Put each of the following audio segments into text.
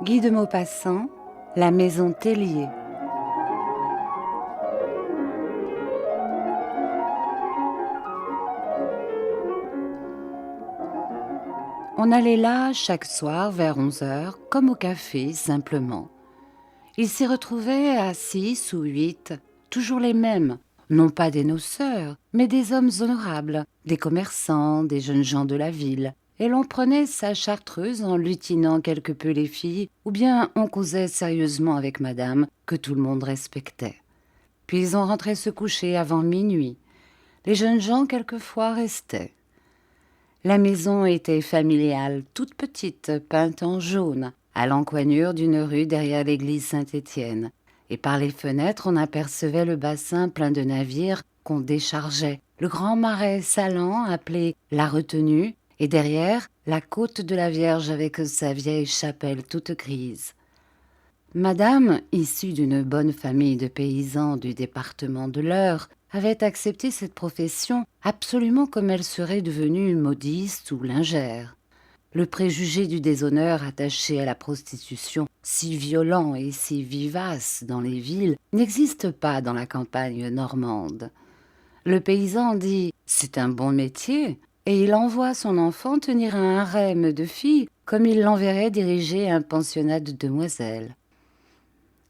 Guy de Maupassant, La maison Tellier. On allait là chaque soir vers 11h, comme au café, simplement. Ils s'y retrouvaient à 6 ou 8, toujours les mêmes, non pas des noceurs, mais des hommes honorables, des commerçants, des jeunes gens de la ville. Et l'on prenait sa chartreuse en lutinant quelque peu les filles, ou bien on causait sérieusement avec madame, que tout le monde respectait. Puis on rentrait se coucher avant minuit. Les jeunes gens quelquefois restaient. La maison était familiale, toute petite, peinte en jaune, à l'encoignure d'une rue derrière l'église Saint-Étienne. Et par les fenêtres, on apercevait le bassin plein de navires qu'on déchargeait, le grand marais salant appelé la Retenue, et derrière, la côte de la Vierge avec sa vieille chapelle toute grise. Madame, issue d'une bonne famille de paysans du département de l'Eure, avait accepté cette profession absolument comme elle serait devenue modiste ou lingère. Le préjugé du déshonneur attaché à la prostitution, si violent et si vivace dans les villes, n'existe pas dans la campagne normande. Le paysan dit « c'est un bon métier » et il envoie son enfant tenir un harem de filles comme il l'enverrait diriger un pensionnat de demoiselles.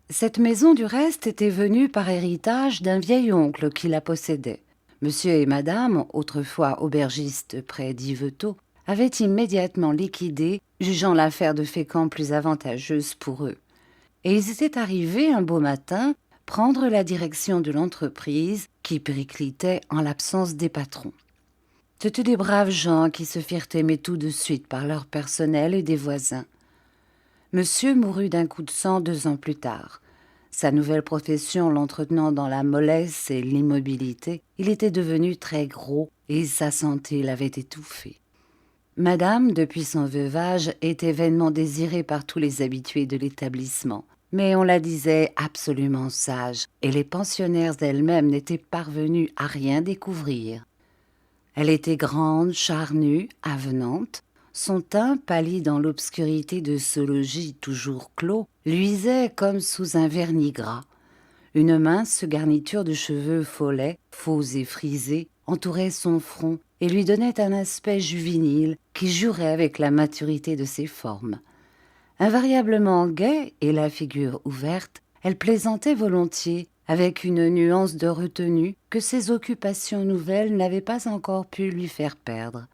Cette maison, du reste, était venue par héritage d'un vieil oncle qui la possédait. Monsieur et madame, autrefois aubergistes près d'Yvetot, avaient immédiatement liquidé, jugeant l'affaire de Fécamp plus avantageuse pour eux. Et ils étaient arrivés un beau matin prendre la direction de l'entreprise qui périclitait en l'absence des patrons. C'étaient des braves gens qui se firent aimer tout de suite par leur personnel et des voisins. Monsieur mourut d'un coup de sang 2 ans plus tard. Sa nouvelle profession l'entretenant dans la mollesse et l'immobilité, il était devenu très gros et sa santé l'avait étouffé. Madame, depuis son veuvage, était vainement désirée par tous les habitués de l'établissement. Mais on la disait absolument sage, et les pensionnaires elles-mêmes n'étaient parvenues à rien découvrir. Elle était grande, charnue, avenante. Son teint, pâli dans l'obscurité de ce logis toujours clos, luisait comme sous un vernis gras. Une mince garniture de cheveux follets, faux et frisés, entourait son front et lui donnait un aspect juvénile qui jurait avec la maturité de ses formes. Invariablement gaie et la figure ouverte, elle plaisantait volontiers, avec une nuance de retenue que ses occupations nouvelles n'avaient pas encore pu lui faire perdre.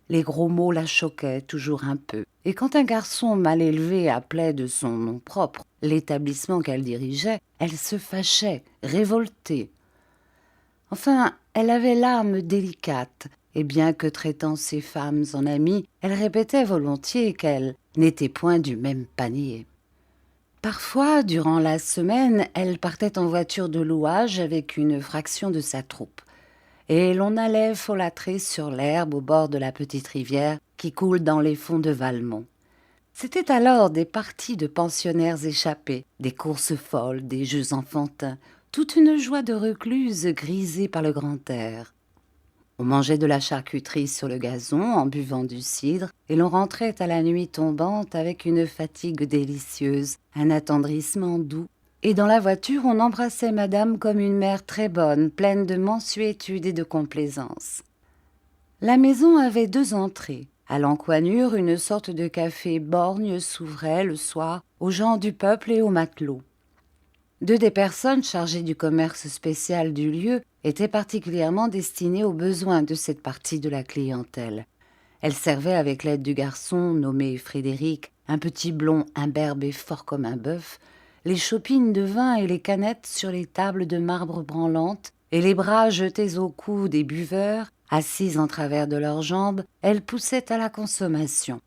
Les gros mots la choquaient toujours un peu, et quand un garçon mal élevé appelait de son nom propre l'établissement qu'elle dirigeait, elle se fâchait, révoltée. Enfin, elle avait l'âme délicate, et bien que traitant ses femmes en amies, elle répétait volontiers qu'elles n'étaient point du même panier. Parfois, durant la semaine, elle partait en voiture de louage avec une fraction de sa troupe. Et l'on allait folâtrer sur l'herbe au bord de la petite rivière qui coule dans les fonds de Valmont. C'étaient alors des parties de pensionnaires échappés, des courses folles, des jeux enfantins, toute une joie de recluses grisées par le grand air. On mangeait de la charcuterie sur le gazon en buvant du cidre, et l'on rentrait à la nuit tombante avec une fatigue délicieuse, un attendrissement doux. Et dans la voiture, on embrassait madame comme une mère très bonne, pleine de mansuétude et de complaisance. La maison avait 2 entrées. À l'encoignure, une sorte de café borgne s'ouvrait le soir aux gens du peuple et aux matelots. 2 des personnes chargées du commerce spécial du lieu étaient particulièrement destinées aux besoins de cette partie de la clientèle. Elles servaient avec l'aide du garçon nommé Frédéric, un petit blond imberbe et fort comme un bœuf, les chopines de vin et les canettes sur les tables de marbre branlantes, et les bras jetés au cou des buveurs, assis en travers de leurs jambes, elles poussaient à la consommation.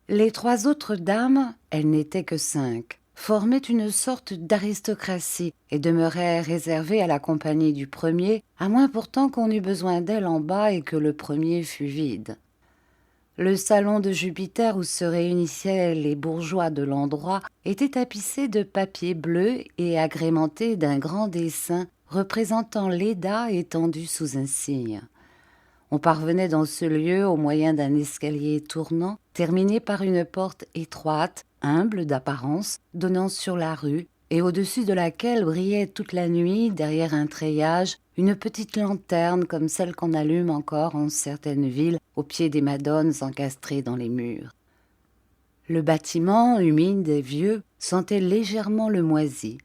Les 3 autres dames, elles n'étaient que 5, formaient une sorte d'aristocratie et demeuraient réservées à la compagnie du premier, à moins pourtant qu'on eût besoin d'elles en bas et que le premier fût vide. Le salon de Jupiter où se réunissaient les bourgeois de l'endroit était tapissé de papier bleu et agrémenté d'un grand dessin représentant Léda étendue sous un cygne. On parvenait dans ce lieu au moyen d'un escalier tournant, terminé par une porte étroite, humble d'apparence, donnant sur la rue, et au-dessus de laquelle brillait toute la nuit, derrière un treillage, une petite lanterne comme celle qu'on allume encore en certaines villes au pied des madones encastrées dans les murs. Le bâtiment, humide et vieux, sentait légèrement le moisi.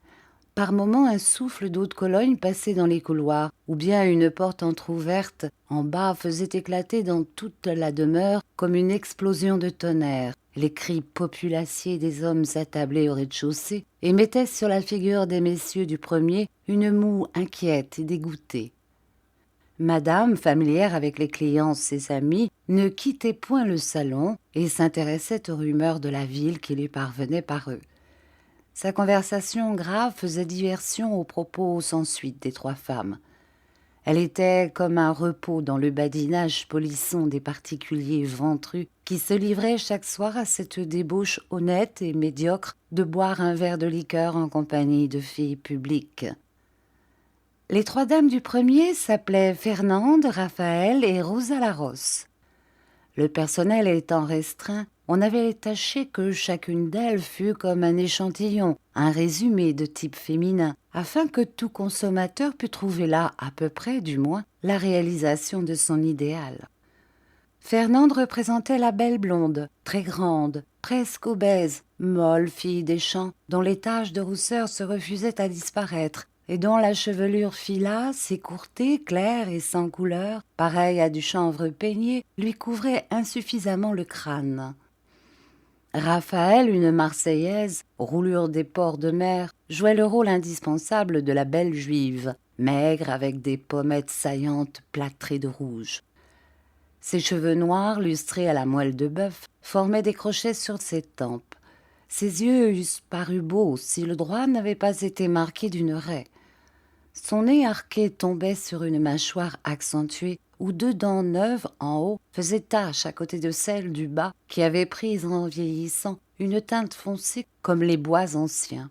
Par moments, un souffle d'eau de Cologne passait dans les couloirs, ou bien une porte entr'ouverte en bas faisait éclater dans toute la demeure comme une explosion de tonnerre. Les cris populaciers des hommes attablés au rez-de-chaussée et mettaient sur la figure des messieurs du premier une moue inquiète et dégoûtée. Madame, familière avec les clients, ses amis, ne quittait point le salon et s'intéressait aux rumeurs de la ville qui lui parvenaient par eux. Sa conversation grave faisait diversion aux propos sans suite des trois femmes. Elle était comme un repos dans le badinage polisson des particuliers ventrus qui se livraient chaque soir à cette débauche honnête et médiocre de boire un verre de liqueur en compagnie de filles publiques. Les trois dames du premier s'appelaient Fernande, Raphaël et Rosa Larosse. Le personnel étant restreint, on avait tâché que chacune d'elles fût comme un échantillon, un résumé de type féminin, afin que tout consommateur pût trouver là, à peu près du moins, la réalisation de son idéal. Fernande représentait la belle blonde, très grande, presque obèse, molle fille des champs, dont les taches de rousseur se refusaient à disparaître, et dont la chevelure filasse, écourtée, claire et sans couleur, pareille à du chanvre peigné, lui couvrait insuffisamment le crâne. Raphaël, une Marseillaise, roulure des ports de mer, jouait le rôle indispensable de la belle juive, maigre avec des pommettes saillantes plâtrées de rouge. Ses cheveux noirs, lustrés à la moelle de bœuf, formaient des crochets sur ses tempes. Ses yeux eussent paru beaux si le droit n'avait pas été marqué d'une raie. Son nez arqué tombait sur une mâchoire accentuée où deux dents neuves en haut faisaient tache à côté de celles du bas qui avaient pris en vieillissant une teinte foncée comme les bois anciens.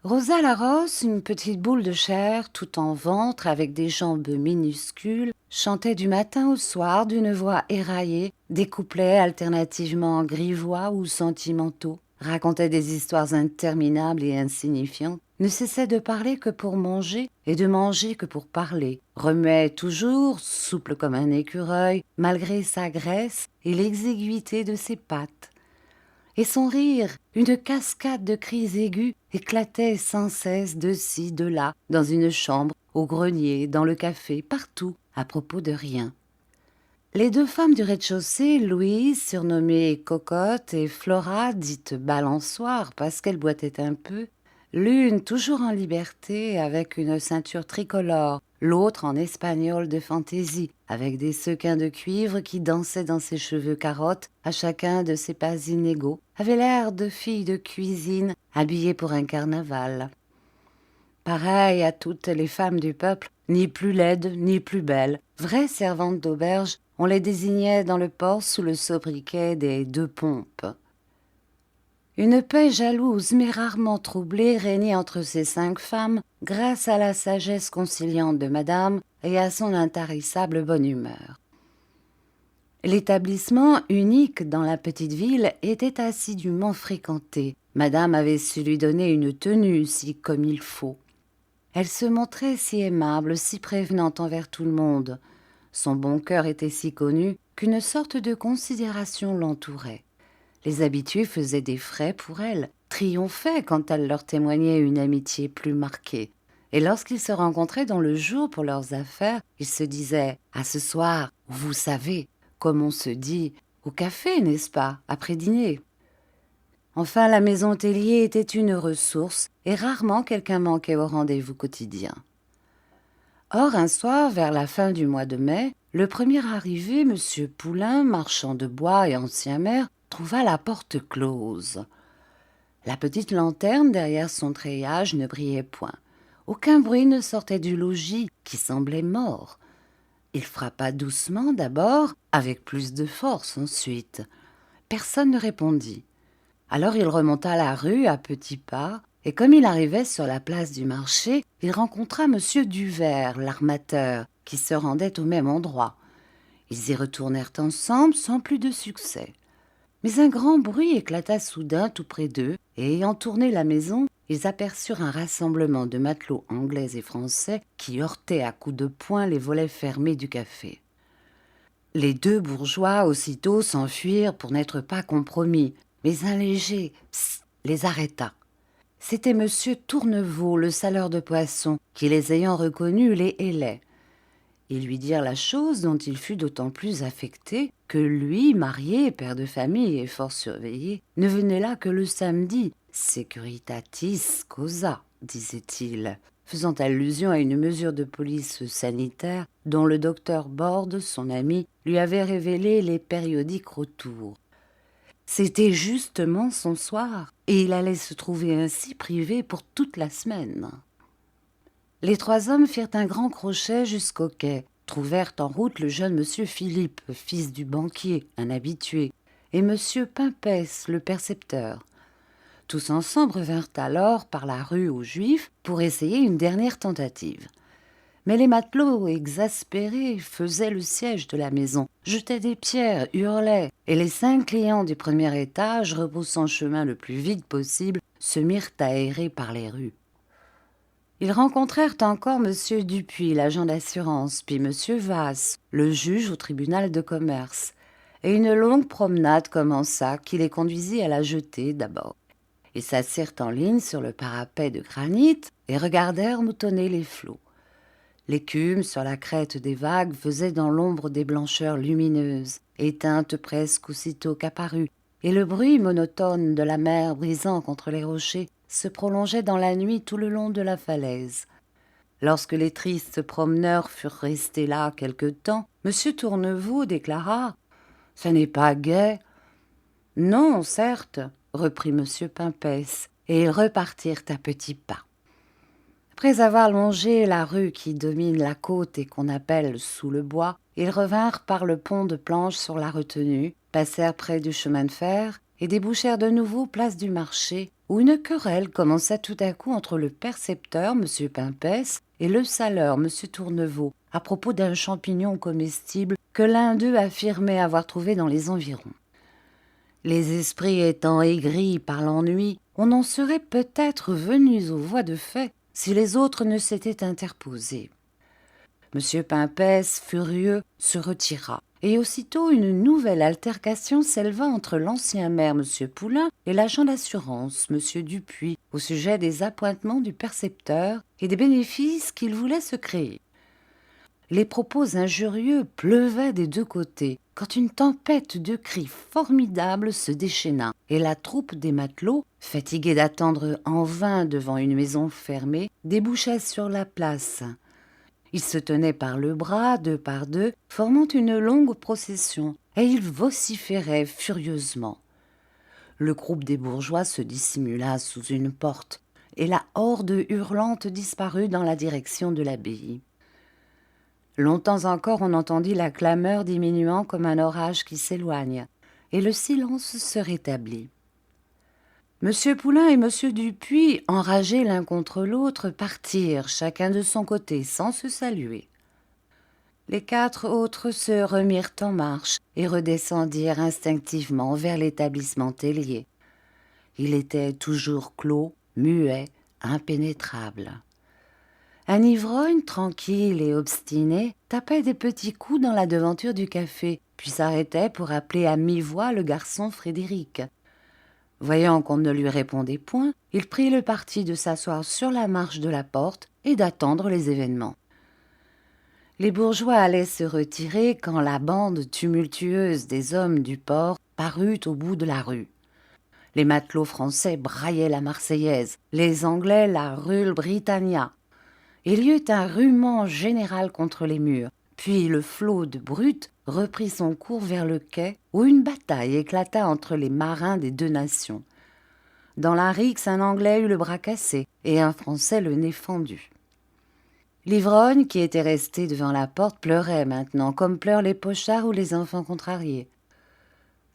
Rosa Larosse, une petite boule de chair, tout en ventre, avec des jambes minuscules, chantait du matin au soir d'une voix éraillée, des couplets alternativement grivois ou sentimentaux, racontait des histoires interminables et insignifiantes, ne cessait de parler que pour manger et de manger que pour parler, remuait toujours, souple comme un écureuil, malgré sa graisse et l'exiguïté de ses pattes. Et son rire, une cascade de cris aigus, éclatait sans cesse de ci, de là, dans une chambre, au grenier, dans le café, partout, à propos de rien. Les deux femmes du rez-de-chaussée, Louise, surnommée Cocotte, et Flora, dite Balançoire, parce qu'elle boitait un peu, l'une toujours en liberté, avec une ceinture tricolore, l'autre en espagnol de fantaisie, avec des sequins de cuivre qui dansaient dans ses cheveux carottes à chacun de ses pas inégaux, avait l'air de fille de cuisine habillée pour un carnaval. Pareille à toutes les femmes du peuple, ni plus laides ni plus belles, vraies servantes d'auberge, on les désignait dans le port sous le sobriquet des deux pompes. Une paix jalouse mais rarement troublée régnait entre ces 5 femmes grâce à la sagesse conciliante de madame et à son intarissable bonne humeur. L'établissement, unique dans la petite ville, était assidûment fréquenté. Madame avait su lui donner une tenue si comme il faut. Elle se montrait si aimable, si prévenante envers tout le monde. Son bon cœur était si connu qu'une sorte de considération l'entourait. Les habitués faisaient des frais pour elle, triomphaient quand elle leur témoignait une amitié plus marquée. Et lorsqu'ils se rencontraient dans le jour pour leurs affaires, ils se disaient « À ce soir, vous savez, comme on se dit, au café, n'est-ce pas, après dîner ?» Enfin, la maison Tellier était une ressource, et rarement quelqu'un manquait au rendez-vous quotidien. Or, un soir, vers la fin du mois de mai, le premier arrivé, M. Poulain, marchand de bois et ancien maire, trouva la porte close. La petite lanterne derrière son treillage ne brillait point. Aucun bruit ne sortait du logis, qui semblait mort. Il frappa doucement d'abord, avec plus de force ensuite. Personne ne répondit. Alors il remonta la rue à petits pas, et comme il arrivait sur la place du marché, il rencontra M. Duvert, l'armateur, qui se rendaient au même endroit. Ils y retournèrent ensemble sans plus de succès. Mais un grand bruit éclata soudain tout près d'eux, et ayant tourné la maison, ils aperçurent un rassemblement de matelots anglais et français qui heurtaient à coups de poing les volets fermés du café. Les deux bourgeois aussitôt s'enfuirent pour n'être pas compromis, mais un léger « psst » les arrêta. C'était monsieur Tourneveau, le saleur de poissons, qui, les ayant reconnus, les hélait. Ils lui dirent la chose dont il fut d'autant plus affecté que lui, marié, père de famille et fort surveillé, ne venait là que le samedi. « Securitatis causa », disait-il, faisant allusion à une mesure de police sanitaire dont le docteur Borde, son ami, lui avait révélé les périodiques retours. C'était justement son soir, et il allait se trouver ainsi privé pour toute la semaine. Les trois hommes firent un grand crochet jusqu'au quai, trouvèrent en route le jeune monsieur Philippe, fils du banquier, un habitué, et monsieur Pimpès, le percepteur. Tous ensemble revinrent alors par la rue aux Juifs pour essayer une dernière tentative. Mais les matelots, exaspérés, faisaient le siège de la maison, jetaient des pierres, hurlaient, et les 5 clients du premier étage, rebroussant chemin le plus vite possible, se mirent à errer par les rues. Ils rencontrèrent encore M. Dupuis, l'agent d'assurance, puis M. Vasse, le juge au tribunal de commerce, et une longue promenade commença qui les conduisit à la jetée d'abord. Ils s'assirent en ligne sur le parapet de granit et regardèrent moutonner les flots. L'écume sur la crête des vagues faisait dans l'ombre des blancheurs lumineuses, éteintes presque aussitôt qu'apparues, et le bruit monotone de la mer brisant contre les rochers se prolongeait dans la nuit tout le long de la falaise. Lorsque les tristes promeneurs furent restés là quelque temps, M. Tourneveau déclara « Ce n'est pas gai. »« Non, certes, » reprit M. Pimpès, et ils repartirent à petits pas. Après avoir longé la rue qui domine la côte et qu'on appelle sous le bois, ils revinrent par le pont de planches sur la retenue, passèrent près du chemin de fer et débouchèrent de nouveau place du marché, où une querelle commença tout à coup entre le percepteur, M. Pimpès, et le saleur, M. Tourneveau, à propos d'un champignon comestible que l'un d'eux affirmait avoir trouvé dans les environs. Les esprits étant aigris par l'ennui, on en serait peut-être venus aux voies de fait si les autres ne s'étaient interposés. M. Pimpès, furieux, se retira, et aussitôt une nouvelle altercation s'éleva entre l'ancien maire, M. Poulain, et l'agent d'assurance, M. Dupuis, au sujet des appointements du percepteur et des bénéfices qu'il voulait se créer. Les propos injurieux pleuvaient des deux côtés, quand une tempête de cris formidables se déchaîna, et la troupe des matelots, fatiguée d'attendre en vain devant une maison fermée, déboucha sur la place. Ils se tenaient par le bras, deux par deux, formant une longue procession, et ils vociféraient furieusement. Le groupe des bourgeois se dissimula sous une porte, et la horde hurlante disparut dans la direction de l'abbaye. Longtemps encore on entendit la clameur diminuant comme un orage qui s'éloigne, et le silence se rétablit. M. Poulain et M. Dupuis, enragés l'un contre l'autre, partirent chacun de son côté sans se saluer. Les 4 autres se remirent en marche et redescendirent instinctivement vers l'établissement tellier. Il était toujours clos, muet, impénétrable. Un ivrogne tranquille et obstiné tapait des petits coups dans la devanture du café, puis s'arrêtait pour appeler à mi-voix le garçon Frédéric. Voyant qu'on ne lui répondait point, il prit le parti de s'asseoir sur la marche de la porte et d'attendre les événements. Les bourgeois allaient se retirer quand la bande tumultueuse des hommes du port parut au bout de la rue. Les matelots français braillaient la Marseillaise, les Anglais la Rule Britannia. Il y eut un ruement général contre les murs, puis le flot de brutes reprit son cours vers le quai, où une bataille éclata entre les marins des 2 nations. Dans la rixe, un Anglais eut le bras cassé et un Français le nez fendu. L'ivrogne, qui était resté devant la porte, pleurait maintenant, comme pleurent les pochards ou les enfants contrariés.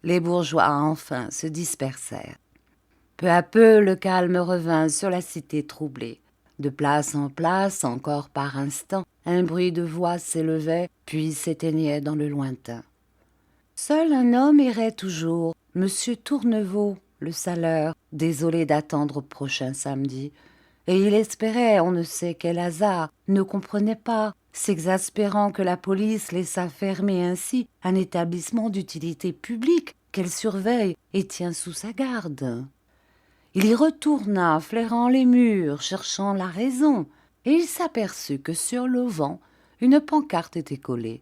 Les bourgeois, enfin, se dispersèrent. Peu à peu, le calme revint sur la cité troublée. De place en place, encore par instant, un bruit de voix s'élevait, puis s'éteignait dans le lointain. Seul un homme errait toujours, Monsieur Tourneveau, le saleur, désolé d'attendre au prochain samedi. Et il espérait, on ne sait quel hasard, ne comprenait pas, s'exaspérant que la police laissa fermer ainsi un établissement d'utilité publique qu'elle surveille et tient sous sa garde. Il y retourna, flairant les murs, cherchant la raison, et il s'aperçut que sur l'auvent, une pancarte était collée.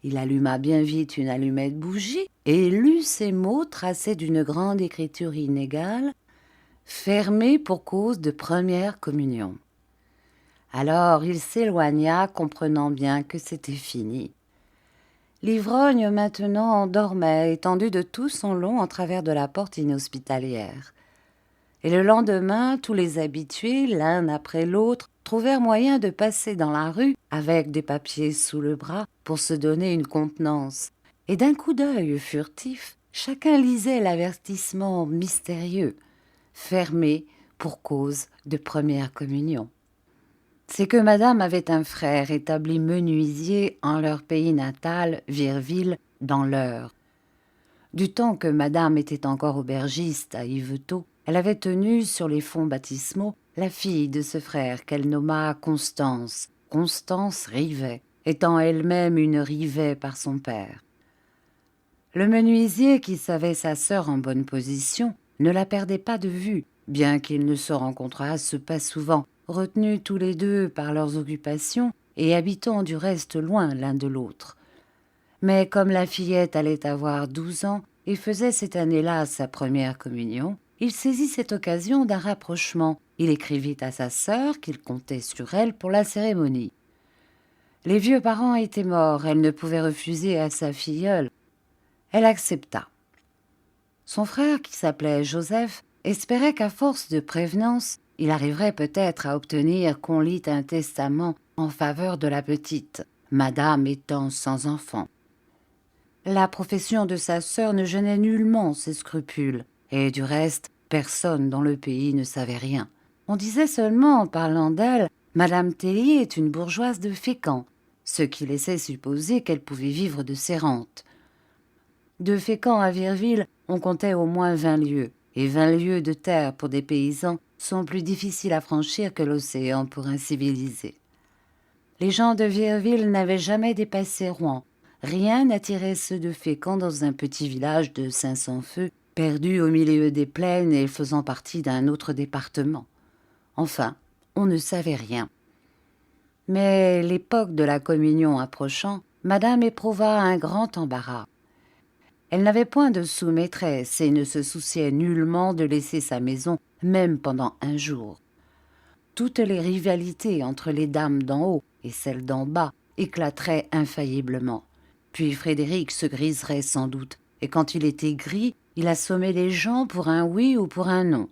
Il alluma bien vite une allumette bougie et lut ces mots tracés d'une grande écriture inégale: « Fermé pour cause de première communion ». Alors il s'éloigna, comprenant bien que c'était fini. L'ivrogne maintenant dormait, étendu de tout son long en travers de la porte inhospitalière. Et le lendemain, tous les habitués, l'un après l'autre, trouvèrent moyen de passer dans la rue avec des papiers sous le bras pour se donner une contenance. Et d'un coup d'œil furtif, chacun lisait l'avertissement mystérieux: fermé pour cause de première communion. C'est que madame avait un frère établi menuisier en leur pays natal, Virville, dans l'Eure. Du temps que madame était encore aubergiste à Yvetot, elle avait tenu sur les fonds baptismaux la fille de ce frère qu'elle nomma Constance, Constance Rivet, étant elle-même une Rivet par son père. Le menuisier, qui savait sa sœur en bonne position, ne la perdait pas de vue, bien qu'ils ne se rencontrassent pas souvent, retenus tous les deux par leurs occupations et habitant du reste loin l'un de l'autre. Mais comme la fillette allait avoir 12 ans et faisait cette année-là sa première communion, il saisit cette occasion d'un rapprochement. Il écrivit à sa sœur qu'il comptait sur elle pour la cérémonie. Les vieux parents étaient morts, elle ne pouvait refuser à sa filleule. Elle accepta. Son frère, qui s'appelait Joseph, espérait qu'à force de prévenance, il arriverait peut-être à obtenir qu'on lît un testament en faveur de la petite, madame étant sans enfant. La profession de sa sœur ne gênait nullement ses scrupules, et du reste, personne dans le pays ne savait rien. On disait seulement, en parlant d'elle, « Madame Tellier est une bourgeoise de Fécamp », ce qui laissait supposer qu'elle pouvait vivre de ses rentes. De Fécamp à Virville, on comptait au moins 20 lieues, et 20 lieues de terre pour des paysans sont plus difficiles à franchir que l'océan pour un civilisé. Les gens de Virville n'avaient jamais dépassé Rouen. Rien n'attirait ceux de Fécamp dans un petit village de 500 feux, perdu au milieu des plaines et faisant partie d'un autre département. Enfin, on ne savait rien. Mais l'époque de la communion approchant, madame éprouva un grand embarras. Elle n'avait point de sous-maîtresse et ne se souciait nullement de laisser sa maison, même pendant un jour. Toutes les rivalités entre les dames d'en haut et celles d'en bas éclateraient infailliblement. Puis Frédéric se griserait sans doute, et quand il était gris, il assommait les gens pour un oui ou pour un non.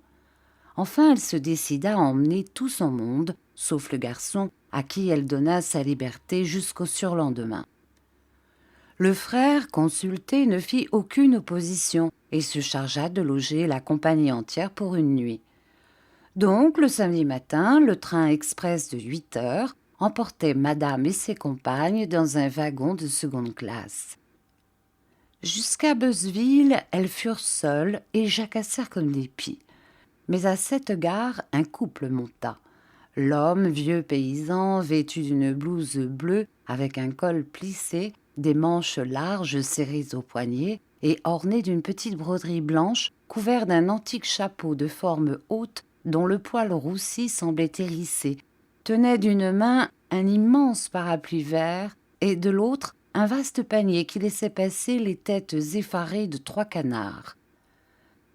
Enfin, elle se décida à emmener tout son monde, sauf le garçon, à qui elle donna sa liberté jusqu'au surlendemain. Le frère, consulté, ne fit aucune opposition et se chargea de loger la compagnie entière pour une nuit. Donc, le samedi matin, le train express de 8 heures emportait madame et ses compagnes dans un wagon de seconde classe. Jusqu'à Beuzeville, elles furent seules et jacassèrent comme des pies. Mais à cette gare, un couple monta. L'homme, vieux paysan, vêtu d'une blouse bleue avec un col plissé, des manches larges serrées aux poignets et ornées d'une petite broderie blanche, couvert d'un antique chapeau de forme haute dont le poil roussi semblait hérissé, tenait d'une main un immense parapluie vert et de l'autre un vaste panier qui laissait passer les têtes effarées de 3 canards.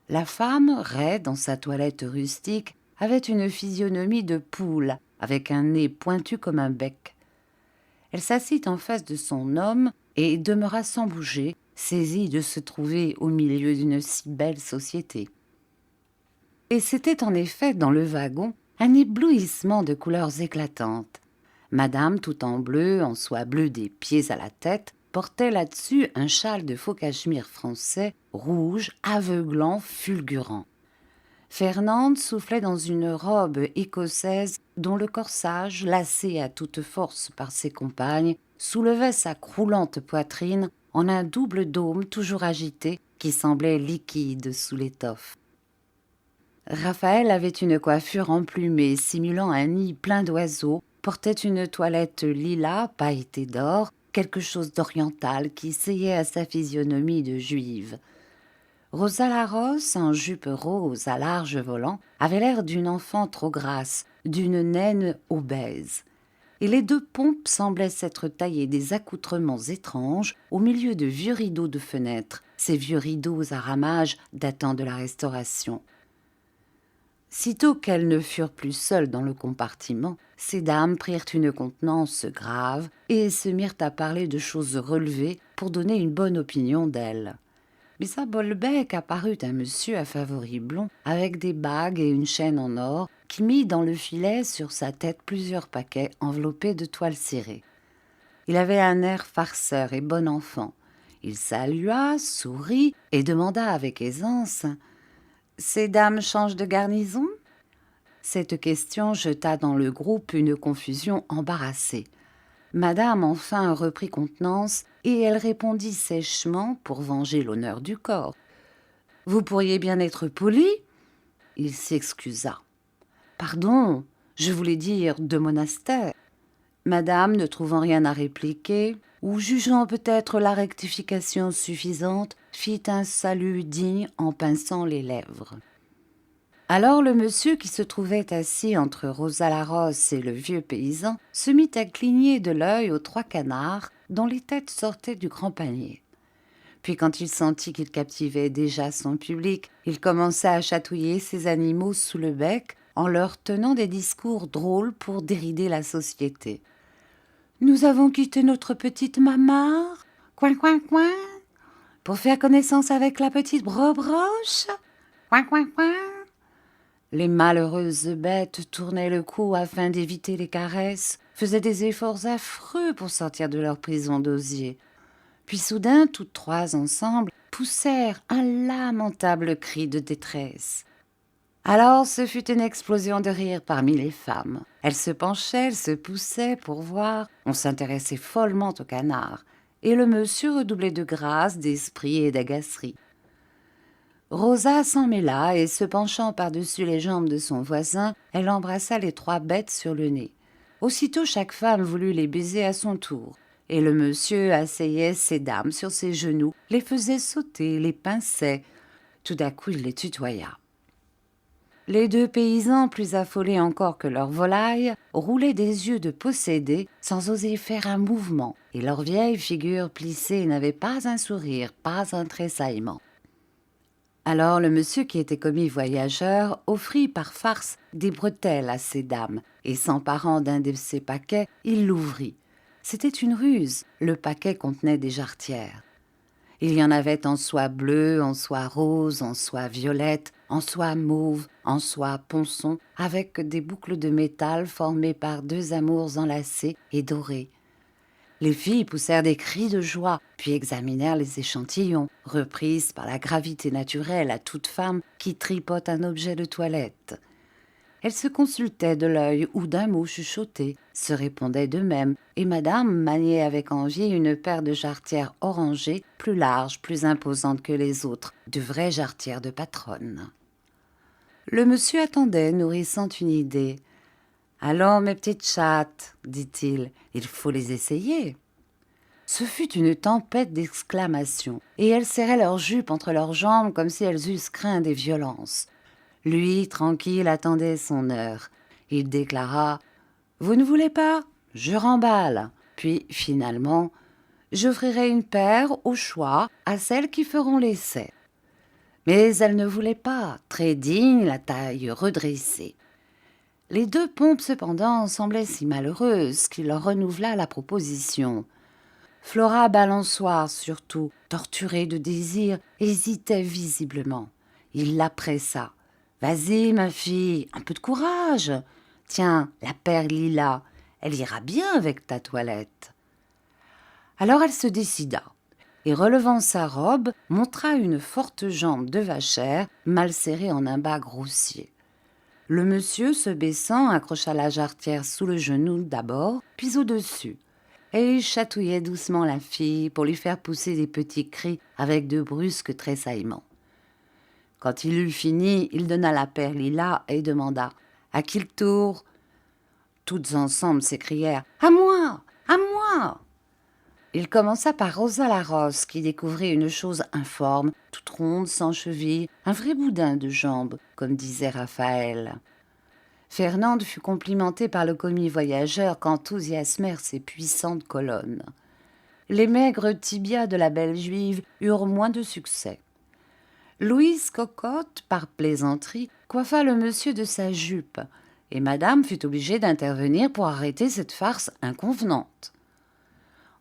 La femme, raide dans sa toilette rustique, avait une physionomie de poule, avec un nez pointu comme un bec. Elle s'assit en face de son homme et demeura sans bouger, saisie de se trouver au milieu d'une si belle société. Et c'était en effet dans le wagon un éblouissement de couleurs éclatantes. Madame, tout en bleu, en soie bleue des pieds à la tête, portait là-dessus un châle de faux cachemire français, rouge, aveuglant, fulgurant. Fernande soufflait dans une robe écossaise dont le corsage, lacé à toute force par ses compagnes, soulevait sa croulante poitrine en un double dôme toujours agité qui semblait liquide sous l'étoffe. Raphaël avait une coiffure emplumée simulant un nid plein d'oiseaux, portait une toilette lilas pailletée d'or, quelque chose d'oriental qui seyait à sa physionomie de juive. Rosa Larosse, en jupe rose à large volant, avait l'air d'une enfant trop grasse, d'une naine obèse. Et les deux pompes semblaient s'être taillés des accoutrements étranges au milieu de vieux rideaux de fenêtre, ces vieux rideaux à ramages datant de la Restauration. Sitôt qu'elles ne furent plus seules dans le compartiment, ces dames prirent une contenance grave et se mirent à parler de choses relevées pour donner une bonne opinion d'elles. Mais à Bolbec apparut un monsieur à favoris blonds avec des bagues et une chaîne en or qui mit dans le filet sur sa tête plusieurs paquets enveloppés de toile cirée. Il avait un air farceur et bon enfant. Il salua, sourit et demanda avec aisance « Ces dames changent de garnison ?» Cette question jeta dans le groupe une confusion embarrassée. Madame enfin reprit contenance et elle répondit sèchement pour venger l'honneur du corps. « Vous pourriez bien être poli ?» Il s'excusa. « Pardon, je voulais dire de monastère. » Madame, ne trouvant rien à répliquer, ou jugeant peut-être la rectification suffisante, fit un salut digne en pinçant les lèvres. Alors le monsieur qui se trouvait assis entre Rosa Larosse et le vieux paysan se mit à cligner de l'œil aux trois canards dont les têtes sortaient du grand panier. Puis quand il sentit qu'il captivait déjà son public, il commença à chatouiller ses animaux sous le bec en leur tenant des discours drôles pour dérider la société. « Nous avons quitté notre petite mamare, coin coin coin, pour faire connaissance avec la petite brobroche, coin coin coin. » Les malheureuses bêtes tournaient le cou afin d'éviter les caresses, faisaient des efforts affreux pour sortir de leur prison d'osier. Puis soudain, toutes trois ensemble, poussèrent un lamentable cri de détresse. Alors ce fut une explosion de rire parmi les femmes. Elles se penchaient, elles se poussaient pour voir, on s'intéressait follement au canard, et le monsieur redoublait de grâce, d'esprit et d'agacerie. Rosa s'en mêla et, se penchant par-dessus les jambes de son voisin, elle embrassa les trois bêtes sur le nez. Aussitôt chaque femme voulut les baiser à son tour, et le monsieur asseyait ses dames sur ses genoux, les faisait sauter, les pinçait. Tout à coup il les tutoya. Les deux paysans, plus affolés encore que leurs volailles, roulaient des yeux de possédés sans oser faire un mouvement, et leurs vieilles figures plissées n'avaient pas un sourire, pas un tressaillement. Alors le monsieur qui était commis voyageur offrit par farce des bretelles à ces dames, et s'emparant d'un de ses paquets, il l'ouvrit. C'était une ruse, le paquet contenait des jarretières. Il y en avait en soie bleue, en soie rose, en soie violette, en soie mauve, en soie ponçon, avec des boucles de métal formées par deux amours enlacés et dorés. Les filles poussèrent des cris de joie, puis examinèrent les échantillons, reprises par la gravité naturelle à toute femme qui tripote un objet de toilette. Elles se consultaient de l'œil ou d'un mot chuchoté, se répondaient d'eux-mêmes, et madame maniait avec envie une paire de jarretières orangées, plus larges, plus imposantes que les autres, de vraies jarretières de patronne. Le monsieur attendait, nourrissant une idée. « Allons, mes petites chattes, dit-il, il faut les essayer. » Ce fut une tempête d'exclamations, et elles serraient leurs jupes entre leurs jambes comme si elles eussent craint des violences. Lui, tranquille, attendait son heure. Il déclara « Vous ne voulez pas ? Je remballe. » Puis, finalement, « J'offrirai une paire, au choix, à celles qui feront l'essai. » Mais elles ne voulaient pas, très dignes, la taille redressée. Les deux pompes, cependant, semblaient si malheureuses qu'il leur renouvela la proposition. Flora Balançoire, surtout, torturée de désir, hésitait visiblement. Il la pressa. « Vas-y, ma fille, un peu de courage. Tiens, la paire lilas, elle ira bien avec ta toilette. » Alors elle se décida. et relevant sa robe, montra une forte jambe de vachère mal serrée en un bas grossier. Le monsieur, se baissant, accrocha la jarretière sous le genou d'abord, puis au-dessus, et il chatouillait doucement la fille pour lui faire pousser des petits cris avec de brusques tressaillements. Quand il eut fini, il donna la paire lilas et demanda « À qui le tour ?» Toutes ensemble s'écrièrent « À moi! À moi !» Il commença par Rosa la Rosse, qui découvrit une chose informe, toute ronde, sans cheville, un vrai boudin de jambes, comme disait Raphaël. Fernande fut complimentée par le commis voyageur qu'enthousiasmèrent ses puissantes colonnes. Les maigres tibias de la belle juive eurent moins de succès. Louise Cocotte, par plaisanterie, coiffa le monsieur de sa jupe, et madame fut obligée d'intervenir pour arrêter cette farce inconvenante.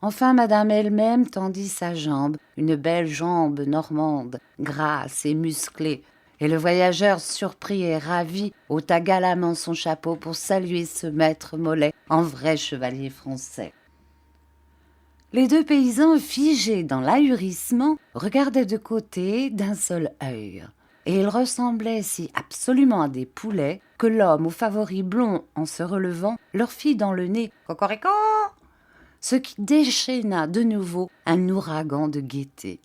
Enfin, madame elle-même tendit sa jambe, une belle jambe normande, grasse et musclée, et le voyageur, surpris et ravi, ôta galamment son chapeau pour saluer ce maître Mollet en vrai chevalier français. Les deux paysans, figés dans l'ahurissement, regardaient de côté d'un seul œil. Et ils ressemblaient si absolument à des poulets que l'homme aux favoris blonds, en se relevant, leur fit dans le nez « Cocorico !» ce qui déchaîna de nouveau un ouragan de gaieté.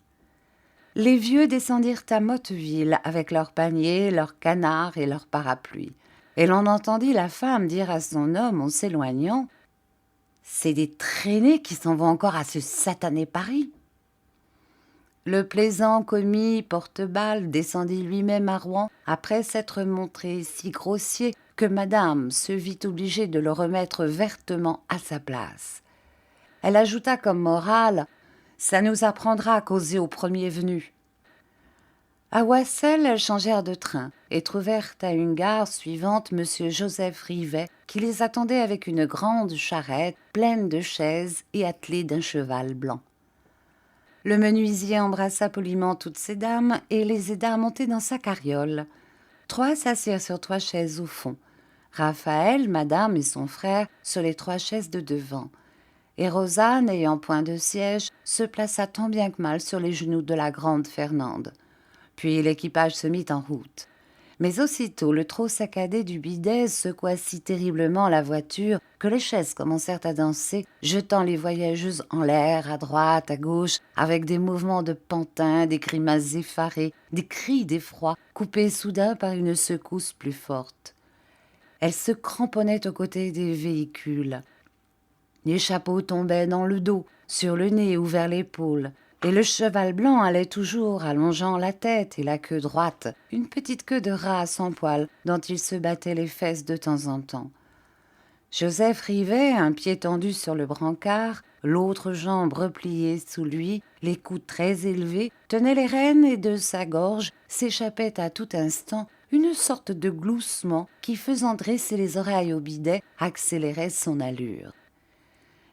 Les vieux descendirent à Motteville avec leurs paniers, leurs canards et leurs parapluies. Et l'on entendit la femme dire à son homme en s'éloignant « C'est des traînées qui s'en vont encore à ce satané Paris !» Le plaisant commis Porteballe descendit lui-même à Rouen après s'être montré si grossier que madame se vit obligée de le remettre vertement à sa place. Elle ajouta comme morale « Ça nous apprendra à causer au premier venu ». À Oissel, elles changèrent de train et trouvèrent à une gare suivante M. Joseph Rivet qui les attendait avec une grande charrette pleine de chaises et attelée d'un cheval blanc. Le menuisier embrassa poliment toutes ces dames et les aida à monter dans sa carriole. 3 s'assirent sur 3 chaises au fond. Raphaël, madame et son frère sur les 3 chaises de devant. Et Rosa, n'ayant point de siège, se plaça tant bien que mal sur les genoux de la grande Fernande. Puis l'équipage se mit en route. Mais aussitôt le trot saccadé du bidet secoua si terriblement la voiture que les chaises commencèrent à danser, jetant les voyageuses en l'air, à droite, à gauche, avec des mouvements de pantin, des grimaces effarées, des cris d'effroi, coupés soudain par une secousse plus forte. Elles se cramponnaient aux côtés des véhicules. Les chapeaux tombaient dans le dos, sur le nez ou vers l'épaule, et le cheval blanc allait toujours allongeant la tête et la queue droite, une petite queue de rat sans poil dont il se battait les fesses de temps en temps. Joseph Rivet, un pied tendu sur le brancard, l'autre jambe repliée sous lui, les coudes très élevés, tenait les rênes et de sa gorge s'échappait à tout instant une sorte de gloussement qui, faisant dresser les oreilles au bidet, accélérait son allure.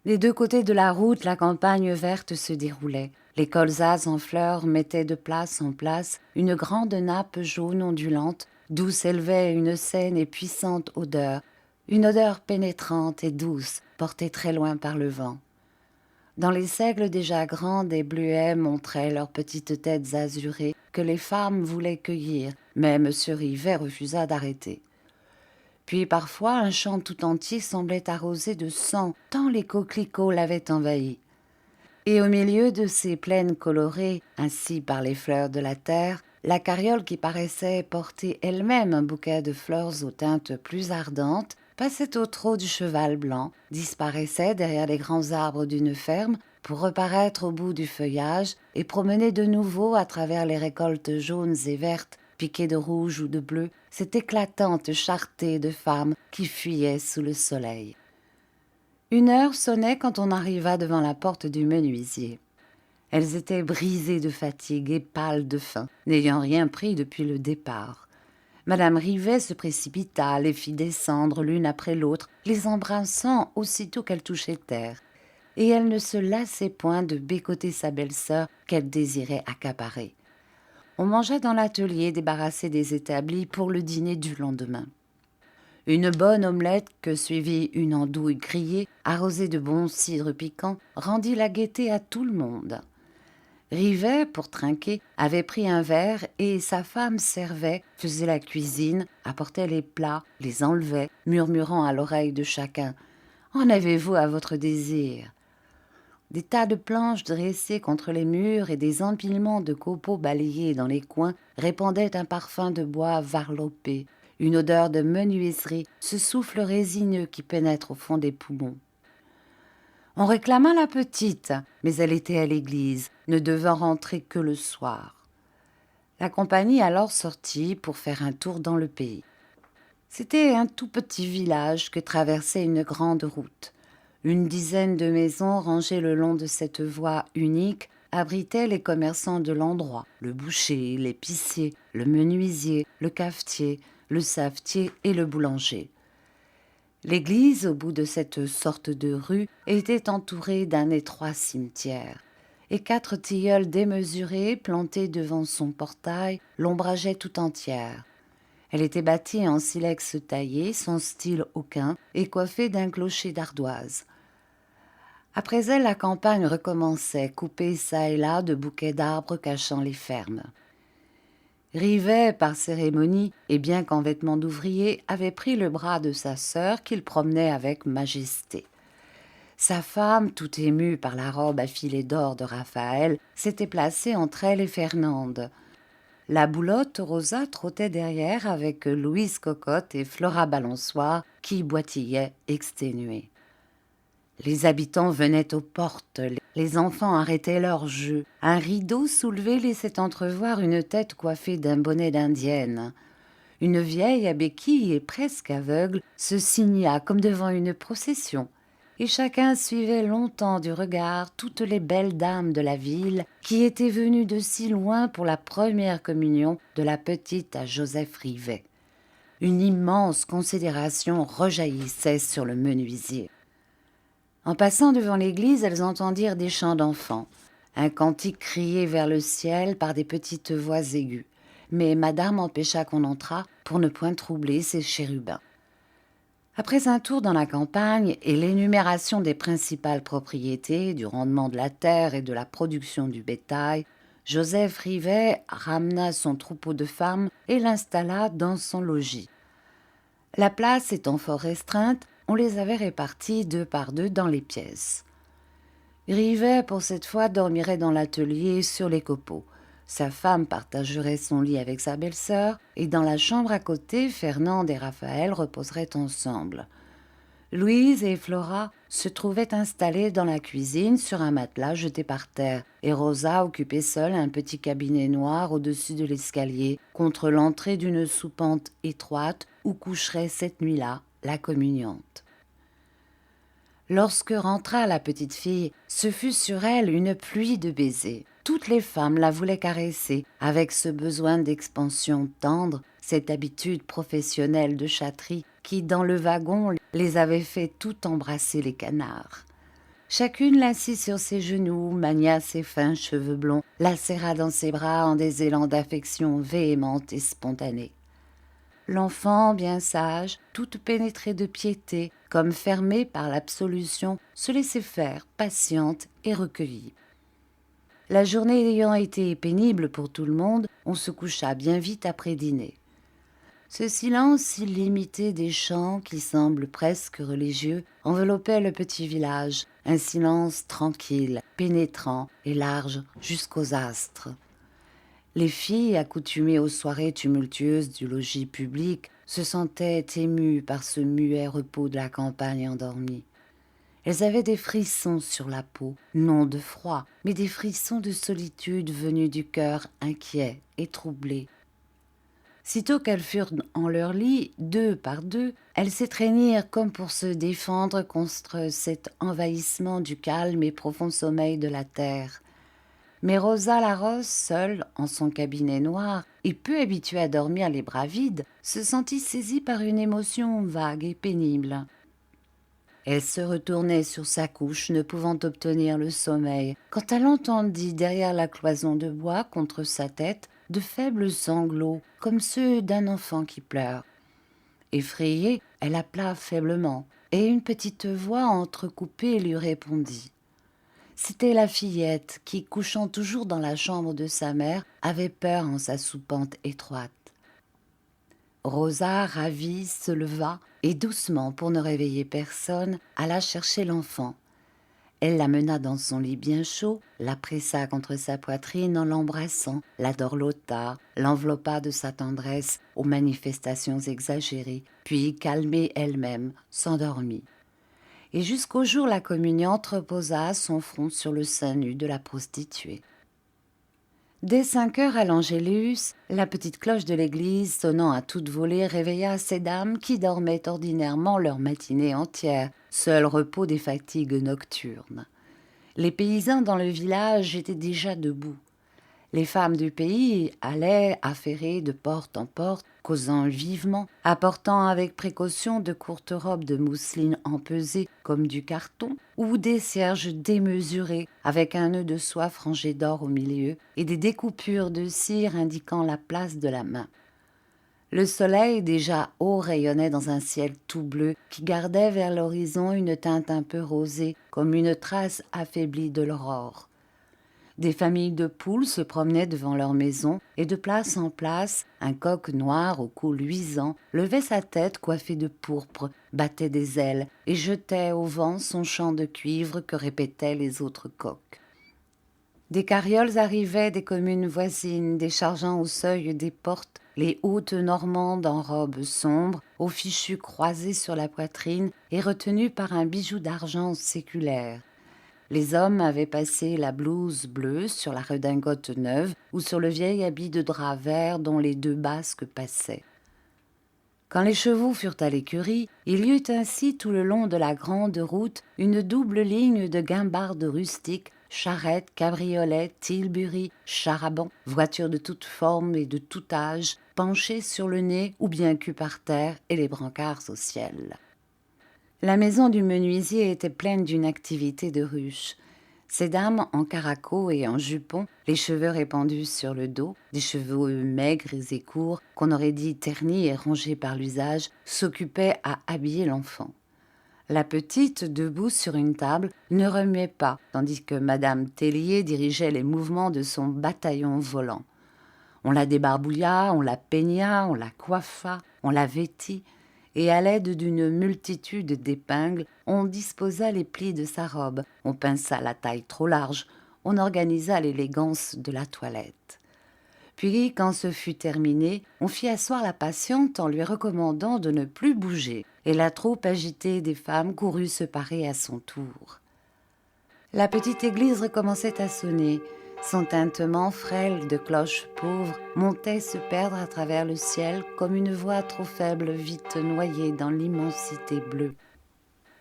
Des 2 côtés de la route, la campagne verte se déroulait. Les colzas en fleurs mettaient de place en place une grande nappe jaune ondulante, d'où s'élevait une saine et puissante odeur, une odeur pénétrante et douce, portée très loin par le vent. Dans les seigles déjà grands, des bleuets montraient leurs petites têtes azurées que les femmes voulaient cueillir, mais M. Rivet refusa d'arrêter. Puis parfois un champ tout entier semblait arrosé de sang, tant les coquelicots l'avaient envahi. Et au milieu de ces plaines colorées, ainsi par les fleurs de la terre, la carriole qui paraissait porter elle-même un bouquet de fleurs aux teintes plus ardentes, passait au trot du cheval blanc, disparaissait derrière les grands arbres d'une ferme pour reparaître au bout du feuillage et promener de nouveau à travers les récoltes jaunes et vertes, piquées de rouge ou de bleu, cette éclatante charretée de femmes qui fuyaient sous le soleil. 1 heure sonnait quand on arriva devant la porte du menuisier. Elles étaient brisées de fatigue et pâles de faim, n'ayant rien pris depuis le départ. Madame Rivet se précipita, les fit descendre l'une après l'autre, les embrassant aussitôt qu'elles touchaient terre. Et elle ne se lassait point de bécoter sa belle-sœur qu'elle désirait accaparer. On mangea dans l'atelier débarrassé des établis pour le dîner du lendemain. Une bonne omelette que suivit une andouille grillée, arrosée de bon cidre piquant, rendit la gaieté à tout le monde. Rivet, pour trinquer, avait pris un verre et sa femme servait, faisait la cuisine, apportait les plats, les enlevait, murmurant à l'oreille de chacun. « En avez-vous à votre désir ?» Des tas de planches dressées contre les murs et des empilements de copeaux balayés dans les coins répandaient un parfum de bois varlopé, une odeur de menuiserie, ce souffle résineux qui pénètre au fond des poumons. On réclama la petite, mais elle était à l'église, ne devant rentrer que le soir. La compagnie alors sortit pour faire un tour dans le pays. C'était un tout petit village que traversait une grande route. Une dizaine de maisons rangées le long de cette voie unique abritaient les commerçants de l'endroit, le boucher, l'épicier, le menuisier, le cafetier, le savetier et le boulanger. L'église, au bout de cette sorte de rue, était entourée d'un étroit cimetière, et 4 tilleuls démesurés plantés devant son portail l'ombrageaient tout entière. Elle était bâtie en silex taillé, sans style aucun, et coiffée d'un clocher d'ardoise. Après elle, la campagne recommençait, coupée çà et là de bouquets d'arbres cachant les fermes. Rivet, par cérémonie, et bien qu'en vêtements d'ouvrier, avait pris le bras de sa sœur qu'il promenait avec majesté. Sa femme, tout émue par la robe à filets d'or de Raphaël, s'était placée entre elle et Fernande. La boulotte Rosa trottait derrière avec Louise Cocotte et Flora Balançoire qui boitillaient exténués. Les habitants venaient aux portes, les enfants arrêtaient leur jeu. Un rideau soulevé laissait entrevoir une tête coiffée d'un bonnet d'indienne. Une vieille à béquilles et presque aveugle se signa comme devant une procession, et chacun suivait longtemps du regard toutes les belles dames de la ville qui étaient venues de si loin pour la première communion de la petite à Joseph Rivet. Une immense considération rejaillissait sur le menuisier. En passant devant l'église, elles entendirent des chants d'enfants, un cantique crié vers le ciel par des petites voix aiguës. Mais madame empêcha qu'on entrât pour ne point troubler ces chérubins. Après un tour dans la campagne et l'énumération des principales propriétés, du rendement de la terre et de la production du bétail, Joseph Rivet ramena son troupeau de femmes et l'installa dans son logis. La place étant fort restreinte, on les avait répartis 2 par 2 dans les pièces. Rivet, pour cette fois, dormirait dans l'atelier sur les copeaux. Sa femme partagerait son lit avec sa belle-sœur, et dans la chambre à côté, Fernande et Raphaël reposeraient ensemble. Louise et Flora se trouvaient installées dans la cuisine sur un matelas jeté par terre, et Rosa occupait seule un petit cabinet noir au-dessus de l'escalier, contre l'entrée d'une soupente étroite où coucherait cette nuit-là la communiante. Lorsque rentra la petite fille, ce fut sur elle une pluie de baisers. Toutes les femmes la voulaient caresser, avec ce besoin d'expansion tendre, cette habitude professionnelle de chatterie qui, dans le wagon, les avait fait tout embrasser les canards. Chacune l'assit sur ses genoux, mania ses fins cheveux blonds, la serra dans ses bras en des élans d'affection véhémente et spontanée. L'enfant, bien sage, toute pénétrée de piété, comme fermée par l'absolution, se laissait faire, patiente et recueillie. La journée ayant été pénible pour tout le monde, on se coucha bien vite après dîner. Ce silence illimité des chants, qui semble presque religieux, enveloppait le petit village, un silence tranquille, pénétrant et large jusqu'aux astres. Les filles, accoutumées aux soirées tumultueuses du logis public, se sentaient émues par ce muet repos de la campagne endormie. Elles avaient des frissons sur la peau, non de froid, mais des frissons de solitude venus du cœur inquiet et troublé. Sitôt qu'elles furent en leur lit, 2 par 2, elles s'étreignirent comme pour se défendre contre cet envahissement du calme et profond sommeil de la terre. Mais Rosa Larose, seule, en son cabinet noir, et peu habituée à dormir les bras vides, se sentit saisie par une émotion vague et pénible. Elle se retournait sur sa couche, ne pouvant obtenir le sommeil, quand elle entendit derrière la cloison de bois contre sa tête de faibles sanglots, comme ceux d'un enfant qui pleure. Effrayée, elle appela faiblement, et une petite voix entrecoupée lui répondit. C'était la fillette qui, couchant toujours dans la chambre de sa mère, avait peur en sa soupente étroite. Rosa, ravie, se leva et doucement, pour ne réveiller personne, alla chercher l'enfant. Elle l'amena dans son lit bien chaud, la pressa contre sa poitrine en l'embrassant, la dorlota, l'enveloppa de sa tendresse aux manifestations exagérées, puis, calmée elle-même, s'endormit. Et jusqu'au jour la communiante reposa son front sur le sein nu de la prostituée. Dès 5 heures à l'Angélus, la petite cloche de l'église sonnant à toute volée réveilla ces dames qui dormaient ordinairement leur matinée entière, seul repos des fatigues nocturnes. Les paysans dans le village étaient déjà debout. Les femmes du pays allaient affairées de porte en porte, causant vivement, apportant avec précaution de courtes robes de mousseline empesées comme du carton, ou des cierges démesurés avec un nœud de soie frangé d'or au milieu et des découpures de cire indiquant la place de la main. Le soleil déjà haut rayonnait dans un ciel tout bleu qui gardait vers l'horizon une teinte un peu rosée comme une trace affaiblie de l'aurore. Des familles de poules se promenaient devant leur maison et de place en place, un coq noir au cou luisant levait sa tête coiffée de pourpre, battait des ailes et jetait au vent son chant de cuivre que répétaient les autres coqs. Des carrioles arrivaient des communes voisines, déchargeant au seuil des portes les hautes normandes en robes sombres, aux fichus croisés sur la poitrine et retenus par un bijou d'argent séculaire. Les hommes avaient passé la blouse bleue sur la redingote neuve ou sur le vieil habit de drap vert dont les 2 basques passaient. Quand les chevaux furent à l'écurie, il y eut ainsi tout le long de la grande route une double ligne de guimbardes rustiques, charrettes, cabriolets, tilburys, char-à-bancs, voitures de toutes formes et de tout âge, penchées sur le nez ou bien culs par terre et les brancards au ciel. La maison du menuisier était pleine d'une activité de ruche. Ces dames en caraco et en jupon, les cheveux répandus sur le dos, des cheveux maigres et courts, qu'on aurait dit ternis et rongés par l'usage, s'occupaient à habiller l'enfant. La petite, debout sur une table, ne remuait pas, tandis que madame Tellier dirigeait les mouvements de son bataillon volant. On la débarbouilla, on la peigna, on la coiffa, on la vêtit, et à l'aide d'une multitude d'épingles, on disposa les plis de sa robe, on pinça la taille trop large, on organisa l'élégance de la toilette. Puis, quand ce fut terminé, on fit asseoir la patiente en lui recommandant de ne plus bouger, et la troupe agitée des femmes courut se parer à son tour. La petite église recommençait à sonner. Son tintement frêle de cloches pauvres montait se perdre à travers le ciel comme une voix trop faible vite noyée dans l'immensité bleue.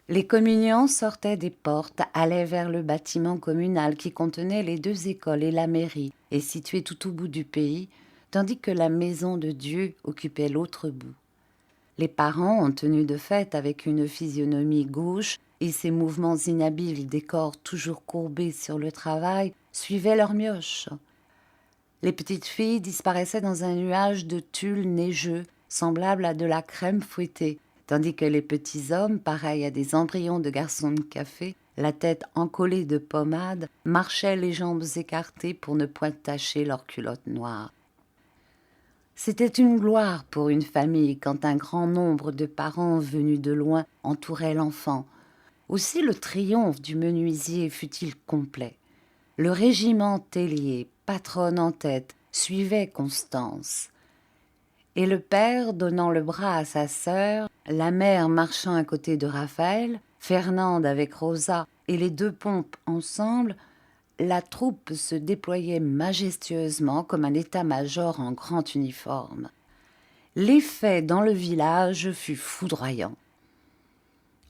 Les communiants sortaient des portes, allaient vers le bâtiment communal qui contenait les 2 écoles et la mairie, et situé tout au bout du pays, tandis que la maison de Dieu occupait l'autre bout. Les parents, en tenue de fête avec une physionomie gauche et ses mouvements inhabiles des corps toujours courbés sur le travail, suivaient leur mioche. Les petites filles disparaissaient dans un nuage de tulle neigeux, semblable à de la crème fouettée, tandis que les petits hommes, pareils à des embryons de garçons de café, la tête encollée de pommade, marchaient les jambes écartées pour ne point tacher leurs culottes noires. C'était une gloire pour une famille quand un grand nombre de parents venus de loin entouraient l'enfant. Aussi le triomphe du menuisier fut-il complet. Le régiment Tellier, patronne en tête, suivait Constance. Et le père donnant le bras à sa sœur, la mère marchant à côté de Raphaël, Fernande avec Rosa et les 2 pompes ensemble, la troupe se déployait majestueusement comme un état-major en grand uniforme. L'effet dans le village fut foudroyant.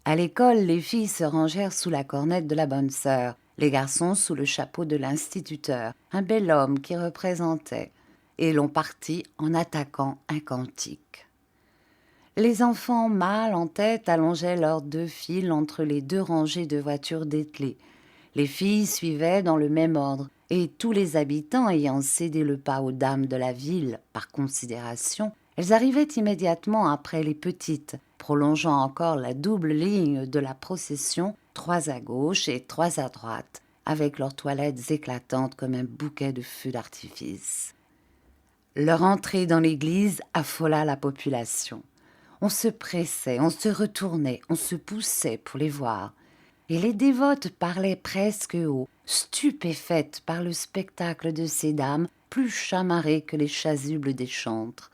À l'école, les filles se rangèrent sous la cornette de la bonne sœur, les garçons sous le chapeau de l'instituteur, un bel homme qui représentait, et l'on partit en attaquant un cantique. Les enfants mâles en tête allongeaient leurs 2 files entre les 2 rangées de voitures dételées. Les filles suivaient dans le même ordre, et tous les habitants ayant cédé le pas aux dames de la ville par considération, elles arrivaient immédiatement après les petites, prolongeant encore la double ligne de la procession, 3 à gauche et 3 à droite, avec leurs toilettes éclatantes comme un bouquet de feux d'artifice. Leur entrée dans l'église affola la population. On se pressait, on se retournait, on se poussait pour les voir. Et les dévotes parlaient presque haut, stupéfaites par le spectacle de ces dames plus chamarrées que les chasubles des chantres.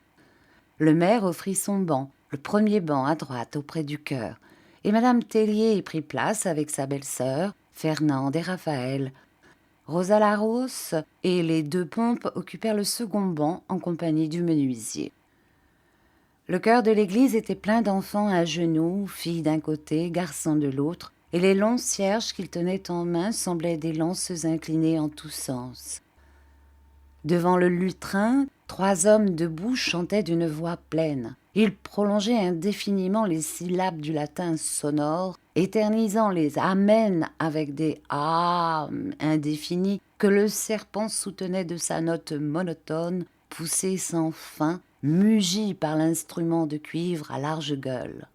Le maire offrit son banc, le premier banc à droite auprès du chœur, et madame Tellier y prit place avec sa belle-sœur, Fernande et Raphaël. Rosa Larousse et les deux pompes occupèrent le second banc en compagnie du menuisier. Le chœur de l'église était plein d'enfants à genoux, filles d'un côté, garçons de l'autre, et les longs cierges qu'ils tenaient en main semblaient des lances inclinées en tous sens. Devant le lutrin, 3 hommes debout chantaient d'une voix pleine. Ils prolongeaient indéfiniment les syllabes du latin sonore, éternisant les amen avec des ah indéfinis que le serpent soutenait de sa note monotone, poussée sans fin, mugie par l'instrument de cuivre à large gueule.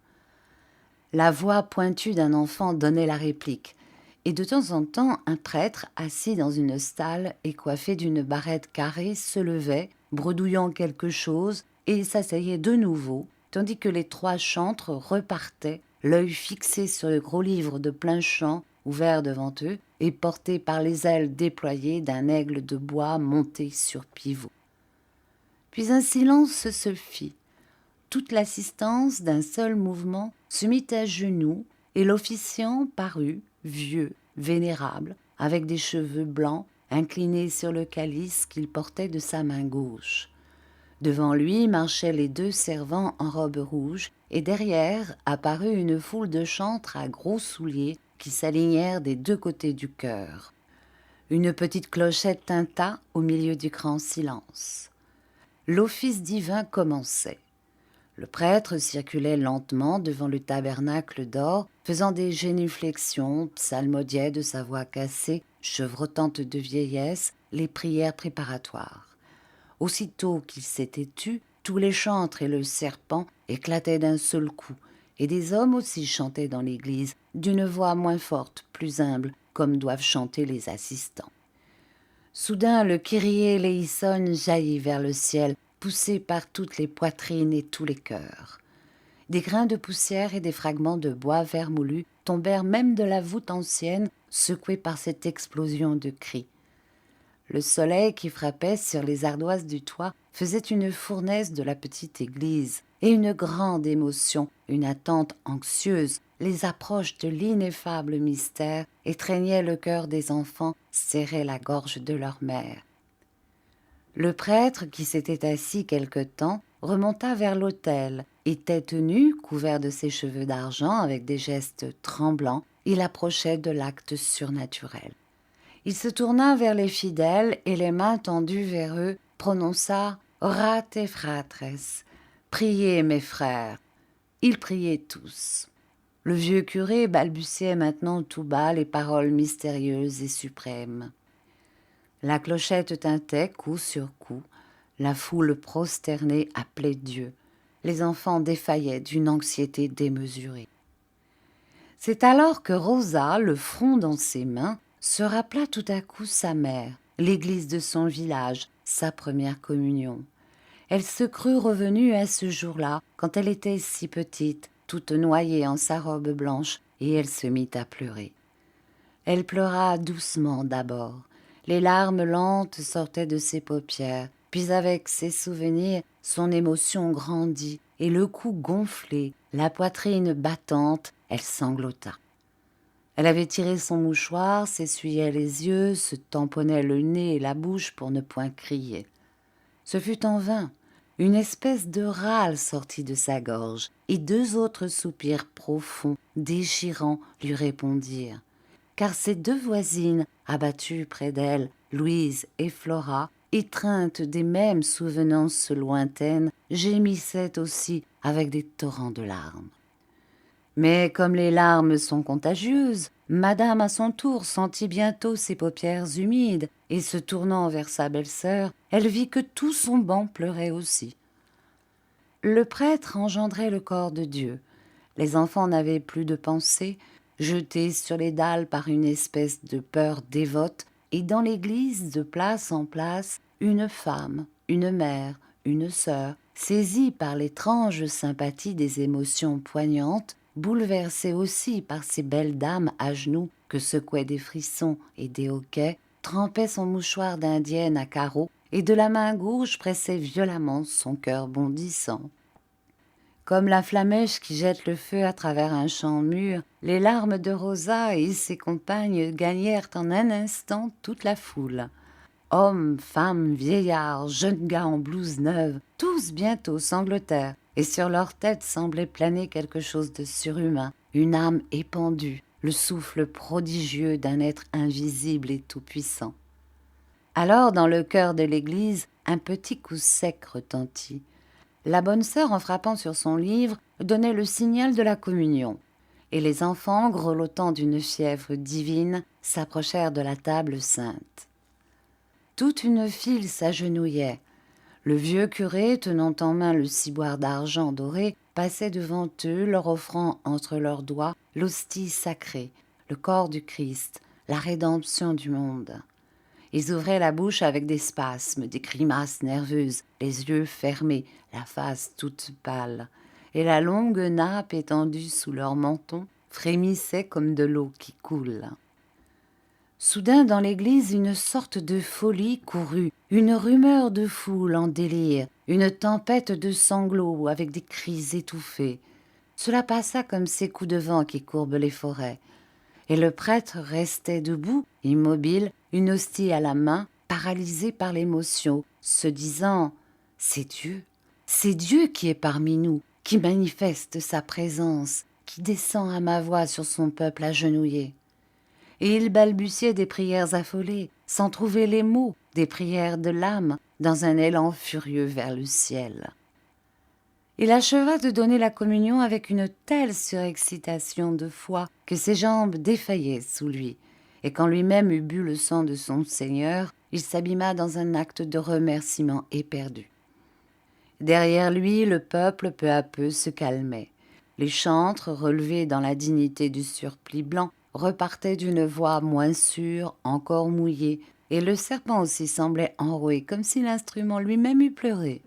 La voix pointue d'un enfant donnait la réplique, et de temps en temps un prêtre, assis dans une stalle et coiffé d'une barrette carrée, se levait, bredouillant quelque chose, et s'asseyait de nouveau, tandis que les 3 chantres repartaient, l'œil fixé sur le gros livre de plein champ ouvert devant eux et porté par les ailes déployées d'un aigle de bois monté sur pivot. Puis un silence se fit. Toute l'assistance, d'un seul mouvement, se mit à genoux, et l'officiant parut, vieux, vénérable, avec des cheveux blancs, inclinés sur le calice qu'il portait de sa main gauche. Devant lui marchaient les 2 servants en robe rouge, et derrière apparut une foule de chantres à gros souliers qui s'alignèrent des 2 côtés du chœur. Une petite clochette tinta au milieu du grand silence. L'office divin commençait. Le prêtre circulait lentement devant le tabernacle d'or, faisant des génuflexions, psalmodiait de sa voix cassée, chevrotante de vieillesse, les prières préparatoires. Aussitôt qu'il s'était tu, tous les chantres et le serpent éclataient d'un seul coup, et des hommes aussi chantaient dans l'église, d'une voix moins forte, plus humble, comme doivent chanter les assistants. Soudain, le Kyrie eleison jaillit vers le ciel, poussé par toutes les poitrines et tous les cœurs. Des grains de poussière et des fragments de bois vermoulu tombèrent même de la voûte ancienne, secoués par cette explosion de cris. Le soleil qui frappait sur les ardoises du toit faisait une fournaise de la petite église, et une grande émotion, une attente anxieuse, les approches de l'ineffable mystère étreignaient le cœur des enfants, serraient la gorge de leur mère. Le prêtre, qui s'était assis quelque temps, remonta vers l'autel, et tête nue, couvert de ses cheveux d'argent avec des gestes tremblants, il approchait de l'acte surnaturel. Il se tourna vers les fidèles et les mains tendues vers eux, prononça « Orate fratres » »« Priez, mes frères ». Ils priaient tous. Le vieux curé balbutiait maintenant tout bas les paroles mystérieuses et suprêmes. La clochette tintait coup sur coup. La foule prosternée appelait Dieu. Les enfants défaillaient d'une anxiété démesurée. C'est alors que Rosa, le front dans ses mains, se rappela tout à coup sa mère, l'église de son village, sa première communion. Elle se crut revenue à ce jour-là, quand elle était si petite, toute noyée en sa robe blanche, et elle se mit à pleurer. Elle pleura doucement d'abord. Les larmes lentes sortaient de ses paupières, puis avec ses souvenirs, son émotion grandit, et le cou gonflé, la poitrine battante, elle sanglota. Elle avait tiré son mouchoir, s'essuyait les yeux, se tamponnait le nez et la bouche pour ne point crier. Ce fut en vain. Une espèce de râle sortit de sa gorge, et 2 autres soupirs profonds, déchirants, lui répondirent. Car ses 2 voisines, abattues près d'elle, Louise et Flora, étreintes des mêmes souvenances lointaines, gémissaient aussi avec des torrents de larmes. Mais comme les larmes sont contagieuses, madame à son tour sentit bientôt ses paupières humides, et se tournant vers sa belle-sœur, elle vit que tout son banc pleurait aussi. Le prêtre engendrait le corps de Dieu. Les enfants n'avaient plus de pensée, jetés sur les dalles par une espèce de peur dévote, et dans l'église, de place en place, une femme, une mère, une sœur, saisie par l'étrange sympathie des émotions poignantes, bouleversée aussi par ces belles dames à genoux que secouaient des frissons et des hoquets, trempait son mouchoir d'indienne à carreaux et de la main gauche pressait violemment son cœur bondissant. Comme la flamèche qui jette le feu à travers un champ mûr, les larmes de Rosa et ses compagnes gagnèrent en un instant toute la foule. Hommes, femmes, vieillards, jeunes gars en blouse neuve, tous bientôt sanglotèrent, et sur leurs têtes semblait planer quelque chose de surhumain, une âme épandue, le souffle prodigieux d'un être invisible et tout-puissant. Alors, dans le chœur de l'église, un petit coup sec retentit. La bonne sœur, en frappant sur son livre, donnait le signal de la communion, et les enfants, grelottant d'une fièvre divine, s'approchèrent de la table sainte. Toute une file s'agenouillait. Le vieux curé, tenant en main le ciboire d'argent doré, passait devant eux, leur offrant entre leurs doigts l'hostie sacrée, le corps du Christ, la rédemption du monde. Ils ouvraient la bouche avec des spasmes, des grimaces nerveuses, les yeux fermés, la face toute pâle, et la longue nappe étendue sous leur menton frémissait comme de l'eau qui coule. Soudain, dans l'église, une sorte de folie courut, une rumeur de foule en délire, une tempête de sanglots avec des cris étouffés. Cela passa comme ces coups de vent qui courbent les forêts. Et le prêtre restait debout, immobile, une hostie à la main, paralysé par l'émotion, se disant « C'est Dieu qui est parmi nous, qui manifeste sa présence, qui descend à ma voix sur son peuple agenouillé. » Et il balbutiait des prières affolées, sans trouver les mots, des prières de l'âme, dans un élan furieux vers le ciel. Il acheva de donner la communion avec une telle surexcitation de foi que ses jambes défaillaient sous lui, et quand lui-même eut bu le sang de son Seigneur, il s'abîma dans un acte de remerciement éperdu. Derrière lui, le peuple peu à peu se calmait. Les chantres, relevés dans la dignité du surplis blanc, repartaient d'une voix moins sûre, encore mouillée, et le serpent aussi semblait enroué, comme si l'instrument lui-même eût pleuré.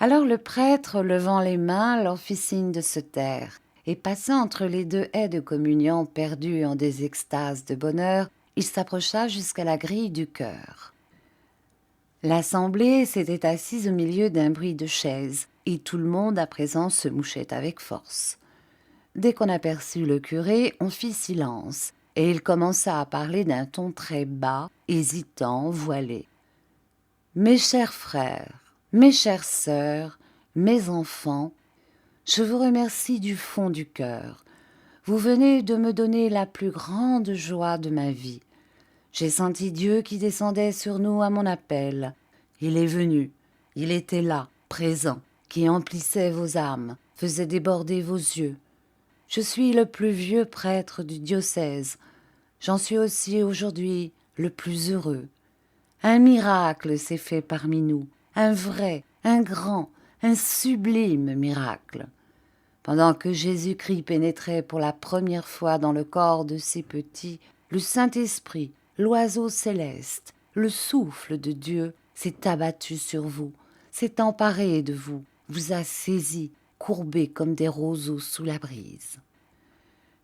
Alors le prêtre, levant les mains, leur fit signe de se taire, et passant entre les deux haies de communion perdues en des extases de bonheur, il s'approcha jusqu'à la grille du chœur. L'assemblée s'était assise au milieu d'un bruit de chaises, et tout le monde à présent se mouchait avec force. Dès qu'on aperçut le curé, on fit silence, et il commença à parler d'un ton très bas, hésitant, voilé. « Mes chers frères, mes chères sœurs, mes enfants, je vous remercie du fond du cœur. Vous venez de me donner la plus grande joie de ma vie. J'ai senti Dieu qui descendait sur nous à mon appel. Il est venu, il était là, présent, qui emplissait vos âmes, faisait déborder vos yeux. Je suis le plus vieux prêtre du diocèse. J'en suis aussi aujourd'hui le plus heureux. Un miracle s'est fait parmi nous, un vrai, un grand, un sublime miracle. Pendant que Jésus-Christ pénétrait pour la première fois dans le corps de ses petits, le Saint-Esprit, l'oiseau céleste, le souffle de Dieu s'est abattu sur vous, s'est emparé de vous, vous a saisi, courbés comme des roseaux sous la brise. »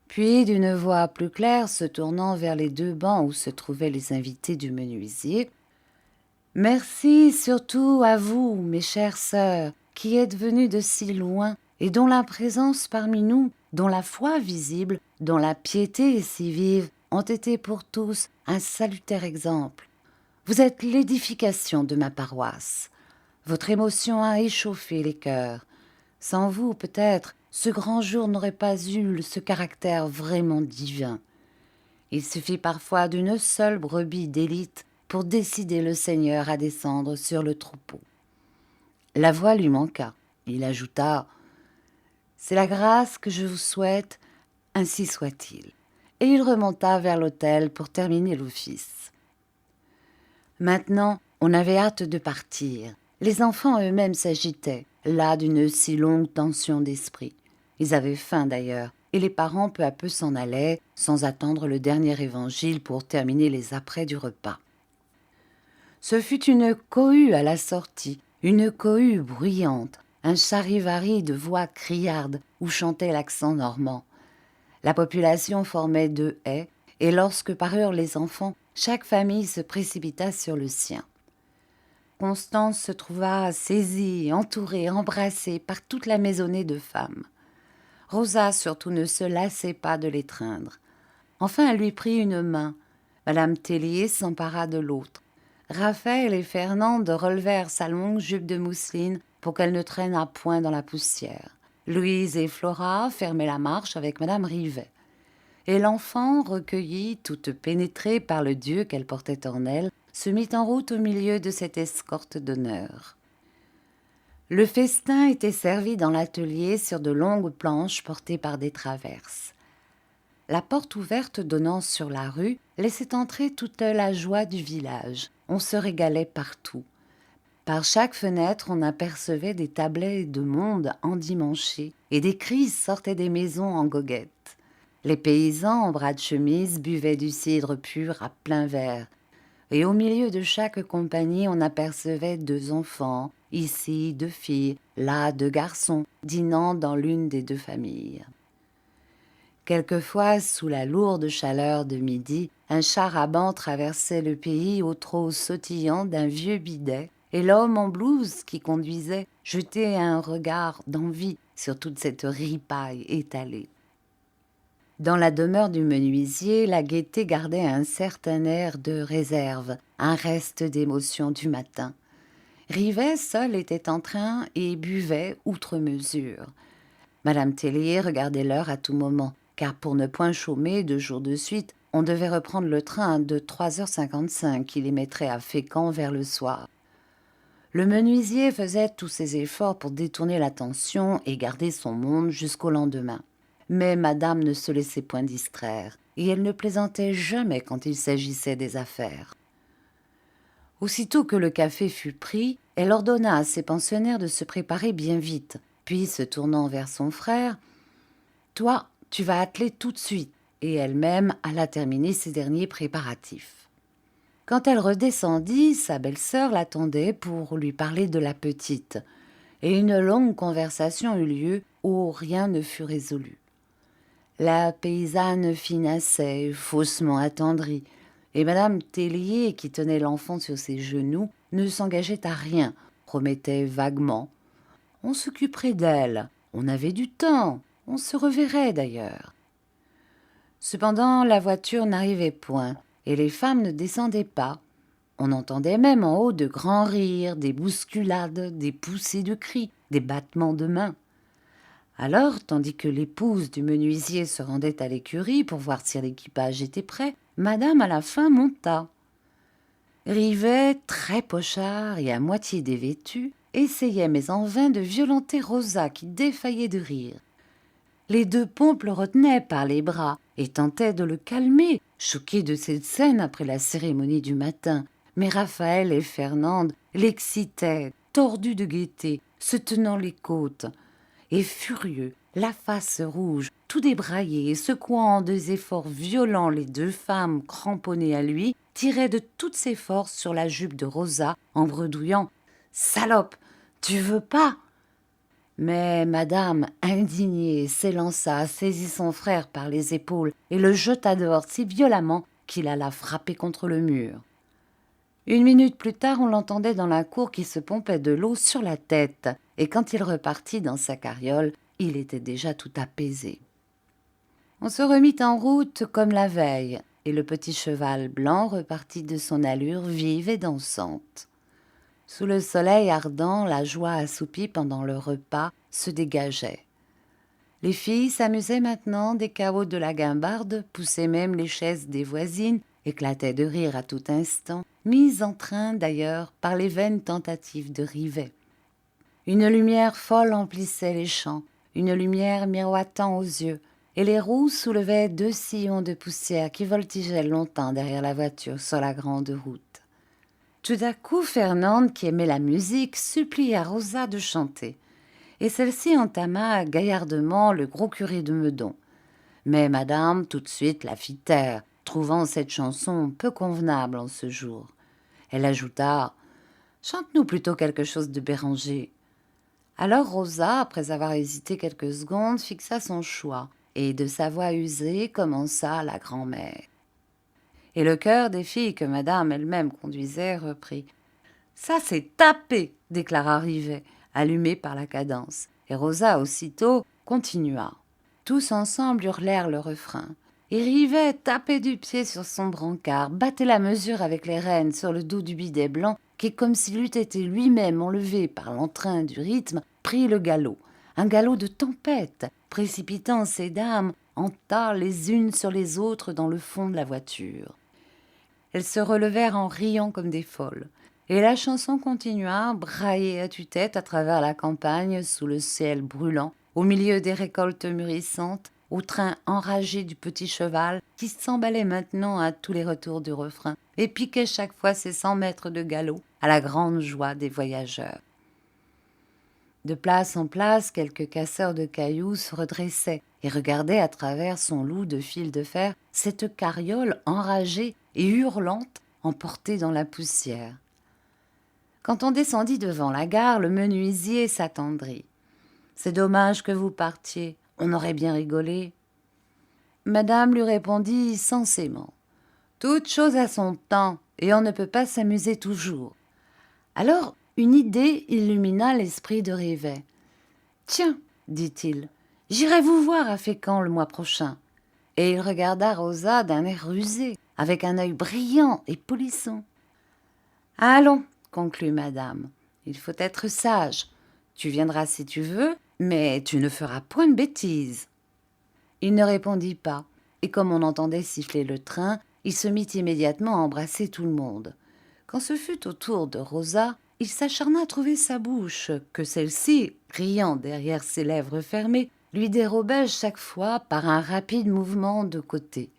Puis, d'une voix plus claire, se tournant vers les deux bancs où se trouvaient les invités du menuisier, « Merci surtout à vous, mes chères sœurs, qui êtes venues de si loin et dont la présence parmi nous, dont la foi visible, dont la piété si vive, ont été pour tous un salutaire exemple. Vous êtes l'édification de ma paroisse. Votre émotion a échauffé les cœurs. Sans vous, peut-être, ce grand jour n'aurait pas eu ce caractère vraiment divin. Il suffit parfois d'une seule brebis d'élite pour décider le Seigneur à descendre sur le troupeau. » La voix lui manqua. Il ajouta « C'est la grâce que je vous souhaite, ainsi soit-il. » Et il remonta vers l'autel pour terminer l'office. Maintenant, on avait hâte de partir. Les enfants eux-mêmes s'agitaient, là d'une si longue tension d'esprit. Ils avaient faim d'ailleurs, et les parents peu à peu s'en allaient, sans attendre le dernier évangile pour terminer les apprêts du repas. Ce fut une cohue à la sortie, une cohue bruyante, un charivari de voix criardes où chantait l'accent normand. La population formait 2 haies, et lorsque parurent les enfants, chaque famille se précipita sur le sien. Constance se trouva saisie, entourée, embrassée par toute la maisonnée de femmes. Rosa surtout ne se lassait pas de l'étreindre. Enfin, elle lui prit une main. Madame Tellier s'empara de l'autre. Raphaël et Fernande relevèrent sa longue jupe de mousseline pour qu'elle ne traînât point dans la poussière. Louise et Flora fermaient la marche avec madame Rivet. Et l'enfant, recueillie, toute pénétrée par le Dieu qu'elle portait en elle, se mit en route au milieu de cette escorte d'honneur. Le festin était servi dans l'atelier sur de longues planches portées par des traverses. La porte ouverte donnant sur la rue laissait entrer toute la joie du village. On se régalait partout. Par chaque fenêtre, on apercevait des tablets de monde endimanchés et des cris sortaient des maisons en goguettes. Les paysans en bras de chemise buvaient du cidre pur à plein verre. Et au milieu de chaque compagnie, on apercevait 2 enfants, ici 2 filles, là 2 garçons, dînant dans l'une des 2 familles. Quelquefois, sous la lourde chaleur de midi, un char à banc traversait le pays au trot sautillant d'un vieux bidet, et l'homme en blouse qui conduisait jetait un regard d'envie sur toute cette ripaille étalée. Dans la demeure du menuisier, la gaieté gardait un certain air de réserve, un reste d'émotion du matin. Rivet seul était en train et buvait outre mesure. Madame Tellier regardait l'heure à tout moment, car pour ne point chômer 2 jours de suite, on devait reprendre le train de 3h55 qui les mettrait à Fécamp vers le soir. Le menuisier faisait tous ses efforts pour détourner l'attention et garder son monde jusqu'au lendemain. Mais madame ne se laissait point distraire, et elle ne plaisantait jamais quand il s'agissait des affaires. Aussitôt que le café fut pris, elle ordonna à ses pensionnaires de se préparer bien vite, puis se tournant vers son frère, « Toi, tu vas atteler tout de suite », et elle-même alla terminer ses derniers préparatifs. Quand elle redescendit, sa belle-sœur l'attendait pour lui parler de la petite, et une longue conversation eut lieu où rien ne fut résolu. La paysanne finassait, faussement attendrie, et madame Tellier, qui tenait l'enfant sur ses genoux, ne s'engageait à rien, promettait vaguement. On s'occuperait d'elle, on avait du temps, on se reverrait d'ailleurs. Cependant, la voiture n'arrivait point, et les femmes ne descendaient pas. On entendait même en haut de grands rires, des bousculades, des poussées de cris, des battements de mains. Alors, tandis que l'épouse du menuisier se rendait à l'écurie pour voir si l'équipage était prêt, madame à la fin monta. Rivet, très pochard et à moitié dévêtu, essayait mais en vain de violenter Rosa qui défaillait de rire. Les 2 pompes le retenaient par les bras et tentaient de le calmer, choqués de cette scène après la cérémonie du matin. Mais Raphaël et Fernande l'excitaient, tordus de gaieté, se tenant les côtes. Et furieux, la face rouge, tout débraillé et secouant des efforts violents les 2 femmes cramponnées à lui, tirait de toutes ses forces sur la jupe de Rosa en bredouillant « Salope, tu veux pas ?» Mais madame, indignée, s'élança, saisit son frère par les épaules et le jeta dehors si violemment qu'il alla frapper contre le mur. 1 minute plus tard, on l'entendait dans la cour qui se pompait de l'eau sur la tête, et quand il repartit dans sa carriole, il était déjà tout apaisé. On se remit en route comme la veille, et le petit cheval blanc repartit de son allure vive et dansante. Sous le soleil ardent, la joie assoupie pendant le repas se dégageait. Les filles s'amusaient maintenant des cahots de la guimbarde, poussaient même les chaises des voisines, éclataient de rire à tout instant, mises en train d'ailleurs par les vaines tentatives de Rivet. Une lumière folle emplissait les champs, une lumière miroitant aux yeux, et les roues soulevaient 2 sillons de poussière qui voltigeaient longtemps derrière la voiture sur la grande route. Tout à coup, Fernande, qui aimait la musique, supplia Rosa de chanter, et celle-ci entama gaillardement le gros curé de Meudon. Mais madame tout de suite la fit taire, trouvant cette chanson peu convenable en ce jour. Elle ajouta « Chante-nous plutôt quelque chose de Béranger ». Alors Rosa, après avoir hésité quelques secondes, fixa son choix, et de sa voix usée commença la grand-mère. Et le chœur des filles que madame elle-même conduisait reprit. « Ça, c'est tapé !» déclara Rivet, allumé par la cadence. Et Rosa, aussitôt, continua. Tous ensemble hurlèrent le refrain. Et Rivet tapait du pied sur son brancard, battait la mesure avec les rênes sur le dos du bidet blanc, qui, comme s'il eût été lui-même enlevé par l'entrain du rythme, prit le galop. Un galop de tempête, précipitant ces dames en tas les unes sur les autres dans le fond de la voiture. Elles se relevèrent en riant comme des folles. Et la chanson continua, braillée à tue-tête à travers la campagne, sous le ciel brûlant, au milieu des récoltes mûrissantes, au train enragé du petit cheval qui s'emballait maintenant à tous les retours du refrain et piquait chaque fois ses 100 mètres de galop à la grande joie des voyageurs. De place en place, quelques casseurs de cailloux se redressaient et regardaient à travers son loup de fil de fer cette carriole enragée et hurlante emportée dans la poussière. Quand on descendit devant la gare, le menuisier s'attendrit. « C'est dommage que vous partiez, on aurait bien rigolé. » Madame lui répondit sensément. « Toute chose a son temps, et on ne peut pas s'amuser toujours. » Alors, une idée illumina l'esprit de Rivet. « Tiens, dit-il, j'irai vous voir à Fécamp le mois prochain. » Et il regarda Rosa d'un air rusé, avec un œil brillant et polisson. « Allons, conclut madame, il faut être sage. Tu viendras si tu veux, mais tu ne feras point de bêtises. » Il ne répondit pas, et comme on entendait siffler le train, il se mit immédiatement à embrasser tout le monde. Quand ce fut au tour de Rosa, il s'acharna à trouver sa bouche, que celle-ci, riant derrière ses lèvres fermées, lui dérobait chaque fois par un rapide mouvement de côté.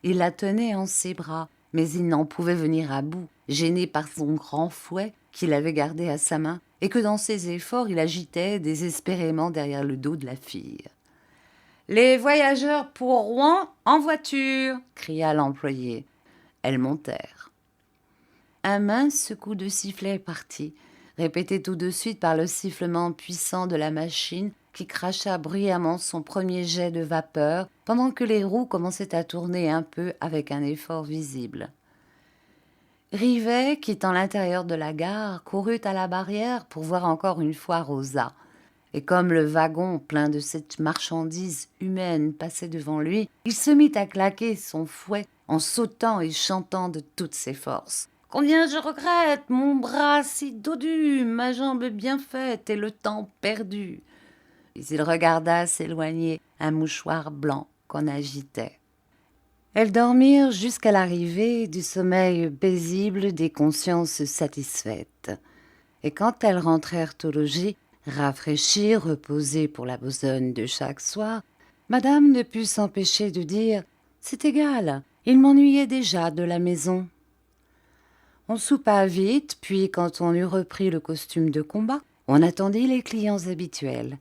Il la tenait en ses bras, mais il n'en pouvait venir à bout, gêné par son grand fouet qu'il avait gardé à sa main et que dans ses efforts il agitait désespérément derrière le dos de la fille. « Les voyageurs pour Rouen en voiture !» cria l'employé. Elles montèrent. Un mince coup de sifflet partit, répété tout de suite par le sifflement puissant de la machine qui cracha bruyamment son premier jet de vapeur pendant que les roues commençaient à tourner un peu avec un effort visible. Rivet, quittant l'intérieur de la gare, courut à la barrière pour voir encore une fois Rosa. Et comme le wagon plein de cette marchandise humaine passait devant lui, il se mit à claquer son fouet en sautant et chantant de toutes ses forces. « Combien je regrette mon bras si dodu, ma jambe bien faite et le temps perdu !» Puis il regarda s'éloigner un mouchoir blanc qu'on agitait. Elles dormirent jusqu'à l'arrivée du sommeil paisible des consciences satisfaites. Et quand elles rentrèrent au logis, rafraîchies, reposées pour la besogne de chaque soir, madame ne put s'empêcher de dire « C'est égal, il m'ennuyait déjà de la maison. » On soupa vite, puis quand on eut repris le costume de combat, on attendit les clients habituels.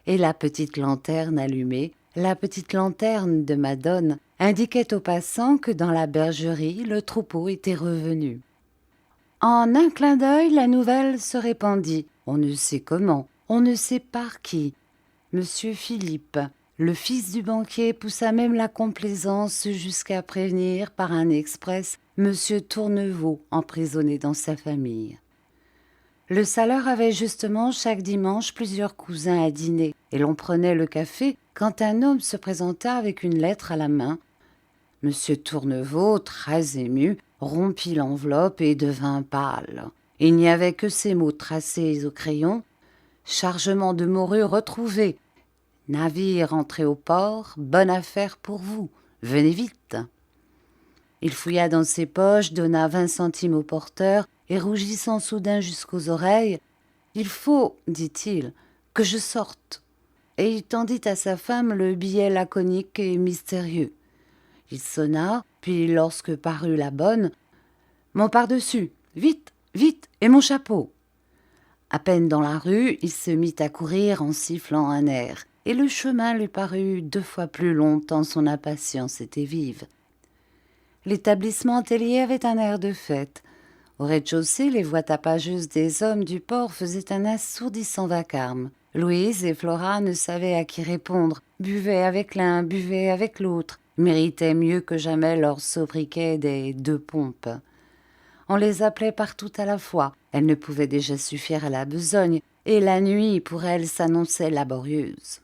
Et la petite lanterne allumée, la petite lanterne de Madone, indiquait aux passants que dans la bergerie, le troupeau était revenu. En un clin d'œil, la nouvelle se répandit. On ne sait comment, on ne sait par qui. Monsieur Philippe, le fils du banquier, poussa même la complaisance jusqu'à prévenir par un express Monsieur Tourneveau, emprisonné dans sa famille. Le saleur avait justement chaque dimanche plusieurs cousins à dîner, et l'on prenait le café quand un homme se présenta avec une lettre à la main. Monsieur Tourneveau, très ému, rompit l'enveloppe et devint pâle. Il n'y avait que ces mots tracés au crayon. « Chargement de morue retrouvé. Navire entré au port, bonne affaire pour vous. Venez vite. » Il fouilla dans ses poches, donna 20 centimes au porteur, et rougissant soudain jusqu'aux oreilles, « Il faut, dit-il, que je sorte. » Et il tendit à sa femme le billet laconique et mystérieux. Il sonna, puis lorsque parut la bonne, « Mon pardessus, vite, vite, et mon chapeau !» À peine dans la rue, il se mit à courir en sifflant un air, et le chemin lui parut 2 fois plus long tant son impatience était vive. L'établissement hôtelier avait un air de fête. Au rez-de-chaussée, les voix tapageuses des hommes du port faisaient un assourdissant vacarme. Louise et Flora ne savaient à qui répondre, buvaient avec l'un, buvaient avec l'autre, méritaient mieux que jamais leur sobriquet des 2 pompes. On les appelait partout à la fois, elles ne pouvaient déjà suffire à la besogne, et la nuit pour elles s'annonçait laborieuse.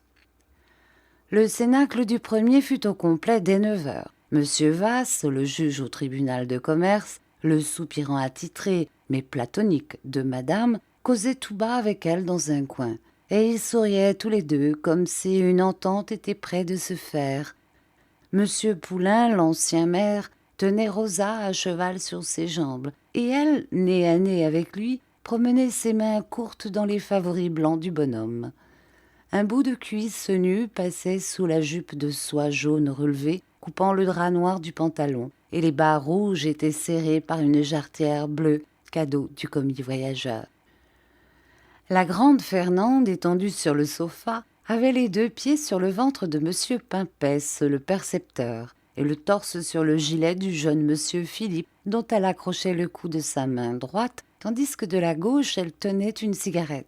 Le cénacle du premier fut au complet dès 9 heures. Monsieur Vasse, le juge au tribunal de commerce, le soupirant attitré, mais platonique, de madame, causait tout bas avec elle dans un coin, et ils souriaient tous les deux comme si une entente était près de se faire. Monsieur Poulain, l'ancien maire, tenait Rosa à cheval sur ses jambes, et elle, nez à nez avec lui, promenait ses mains courtes dans les favoris blancs du bonhomme. Un bout de cuisse nue passait sous la jupe de soie jaune relevée, coupant le drap noir du pantalon, et les bas rouges étaient serrés par une jarretière bleue, cadeau du commis voyageur. La grande Fernande, étendue sur le sofa, avait les 2 pieds sur le ventre de monsieur Pimpès, le percepteur, et le torse sur le gilet du jeune monsieur Philippe, dont elle accrochait le cou de sa main droite, tandis que de la gauche elle tenait une cigarette.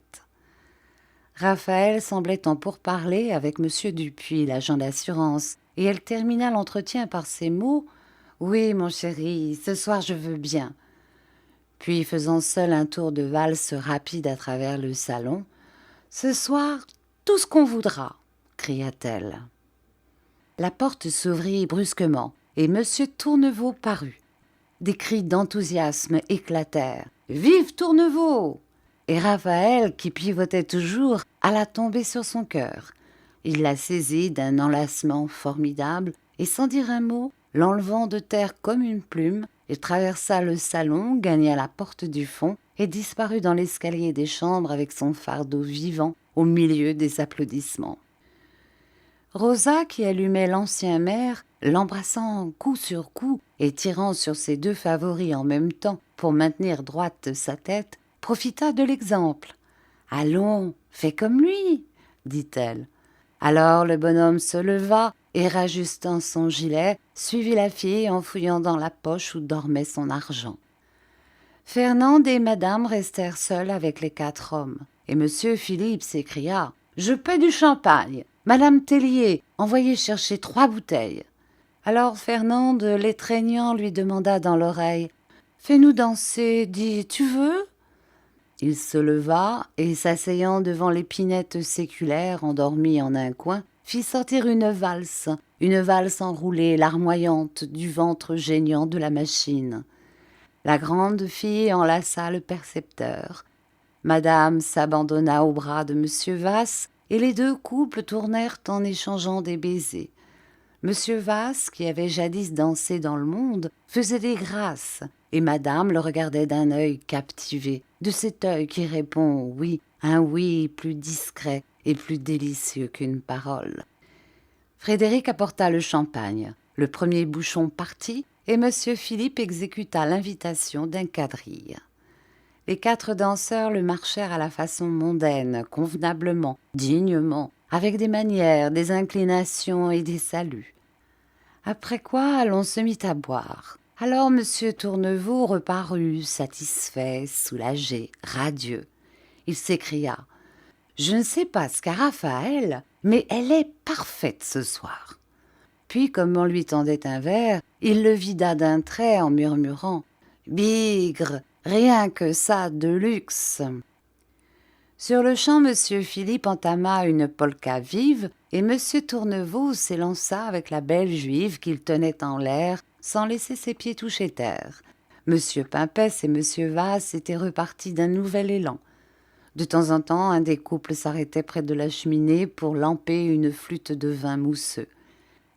Raphaël semblait en pourparler avec monsieur Dupuis, l'agent d'assurance, et elle termina l'entretien par ces mots « Oui, mon chéri, ce soir je veux bien ». Puis, faisant seule un tour de valse rapide à travers le salon, « Ce soir, tout ce qu'on voudra », cria-t-elle. La porte s'ouvrit brusquement, et monsieur Tourneveau parut. Des cris d'enthousiasme éclatèrent. « Vive Tourneveau !» Et Raphaël, qui pivotait toujours, alla tomber sur son cœur. Il la saisit d'un enlacement formidable, et sans dire un mot, l'enlevant de terre comme une plume, il traversa le salon, gagna la porte du fond, et disparut dans l'escalier des chambres avec son fardeau vivant, au milieu des applaudissements. Rosa, qui allumait l'ancien maire, l'embrassant coup sur coup et tirant sur ses 2 favoris en même temps pour maintenir droite sa tête, profita de l'exemple. « Allons, fais comme lui !» dit-elle. Alors le bonhomme se leva et, rajustant son gilet, suivit la fille en fouillant dans la poche où dormait son argent. Fernande et madame restèrent seuls avec les 4 hommes, et monsieur Philippe s'écria « Je paie du champagne. Madame Tellier, envoyez chercher 3 bouteilles. » Alors Fernande, l'étreignant, lui demanda dans l'oreille « Fais-nous danser, dis, tu veux ?» Il se leva et, s'asseyant devant l'épinette séculaire endormie en un coin, fit sortir une valse enroulée, larmoyante, du ventre geignant de la machine. La grande fille enlaça le percepteur. Madame s'abandonna au bras de monsieur Vasse, et les 2 couples tournèrent en échangeant des baisers. Monsieur Vasse, qui avait jadis dansé dans le monde, faisait des grâces, et madame le regardait d'un œil captivé, de cet œil qui répond « oui », un oui plus discret et plus délicieux qu'une parole. Frédéric apporta le champagne. Le premier bouchon partit, et monsieur Philippe exécuta l'invitation d'un quadrille. Les 4 danseurs le marchèrent à la façon mondaine, convenablement, dignement, avec des manières, des inclinations et des saluts. Après quoi, l'on se mit à boire. Alors monsieur Tourneveau reparut, satisfait, soulagé, radieux. Il s'écria « Je ne sais pas ce qu'a Raphaël, mais elle est parfaite ce soir. » Puis, comme on lui tendait un verre, il le vida d'un trait en murmurant « Bigre, rien que ça de luxe !» Sur-le-champ, monsieur Philippe entama une polka vive, et monsieur Tourneveau s'élança avec la belle juive qu'il tenait en l'air, sans laisser ses pieds toucher terre. Monsieur Pimpès et monsieur Vasse étaient repartis d'un nouvel élan. De temps en temps, un des couples s'arrêtait près de la cheminée pour lamper une flûte de vin mousseux.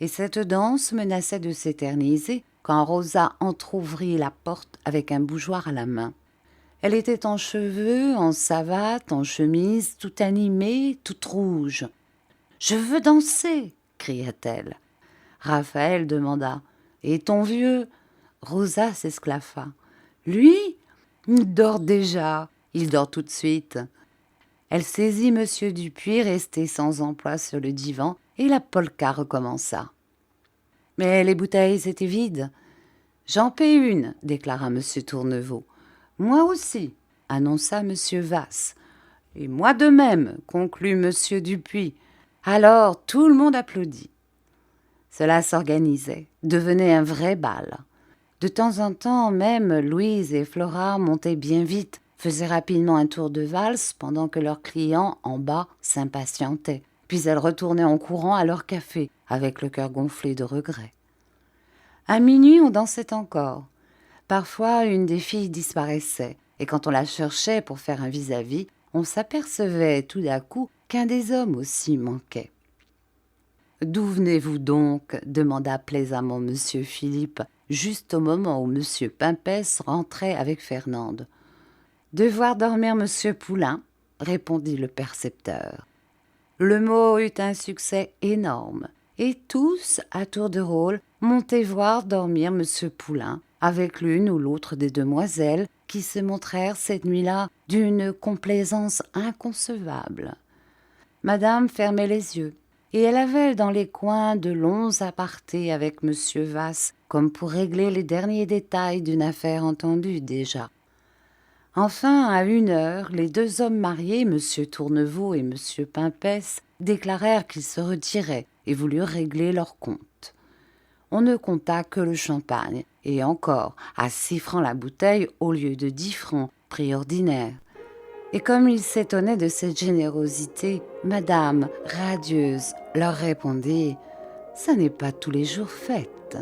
Et cette danse menaçait de s'éterniser quand Rosa entr'ouvrit la porte avec un bougeoir à la main. Elle était en cheveux, en savate, en chemise, toute animée, toute rouge. « Je veux danser !» cria-t-elle. Raphaël demanda « Et ton vieux ?» Rosa s'esclaffa. « Lui, il dort déjà, il dort tout de suite. » Elle saisit Monsieur Dupuis, resté sans emploi sur le divan, et la polka recommença. Mais les bouteilles étaient vides. « J'en paie une, » déclara Monsieur Tourneveau. « Moi aussi, » annonça Monsieur Vasse. « Et moi de même, » conclut Monsieur Dupuis. Alors tout le monde applaudit. Cela s'organisait, devenait un vrai bal. De temps en temps même, Louise et Flora montaient bien vite, faisaient rapidement un tour de valse pendant que leurs clients en bas s'impatientaient. Puis elles retournaient en courant à leur café, avec le cœur gonflé de regrets. À minuit, on dansait encore. Parfois, une des filles disparaissait, et quand on la cherchait pour faire un vis-à-vis, on s'apercevait tout d'un coup qu'un des hommes aussi manquait. « D'où venez-vous donc ?» demanda plaisamment Monsieur Philippe, juste au moment où Monsieur Pimpès rentrait avec Fernande. « De voir dormir Monsieur Poulain, » répondit le percepteur. Le mot eut un succès énorme, et tous, à tour de rôle, montaient voir dormir Monsieur Poulain, avec l'une ou l'autre des demoiselles qui se montrèrent cette nuit-là d'une complaisance inconcevable. Madame fermait les yeux, et elle avait dans les coins de longs apartés avec Monsieur Vasse, comme pour régler les derniers détails d'une affaire entendue déjà. Enfin, à 1 heure, les 2 hommes mariés, Monsieur Tourneveau et Monsieur Pimpès, déclarèrent qu'ils se retiraient et voulurent régler leur compte. On ne compta que le champagne, et encore à 6 francs la bouteille au lieu de 10 francs, prix ordinaire. Et comme ils s'étonnaient de cette générosité, Madame, radieuse, leur répondit « Ça n'est pas tous les jours fête ».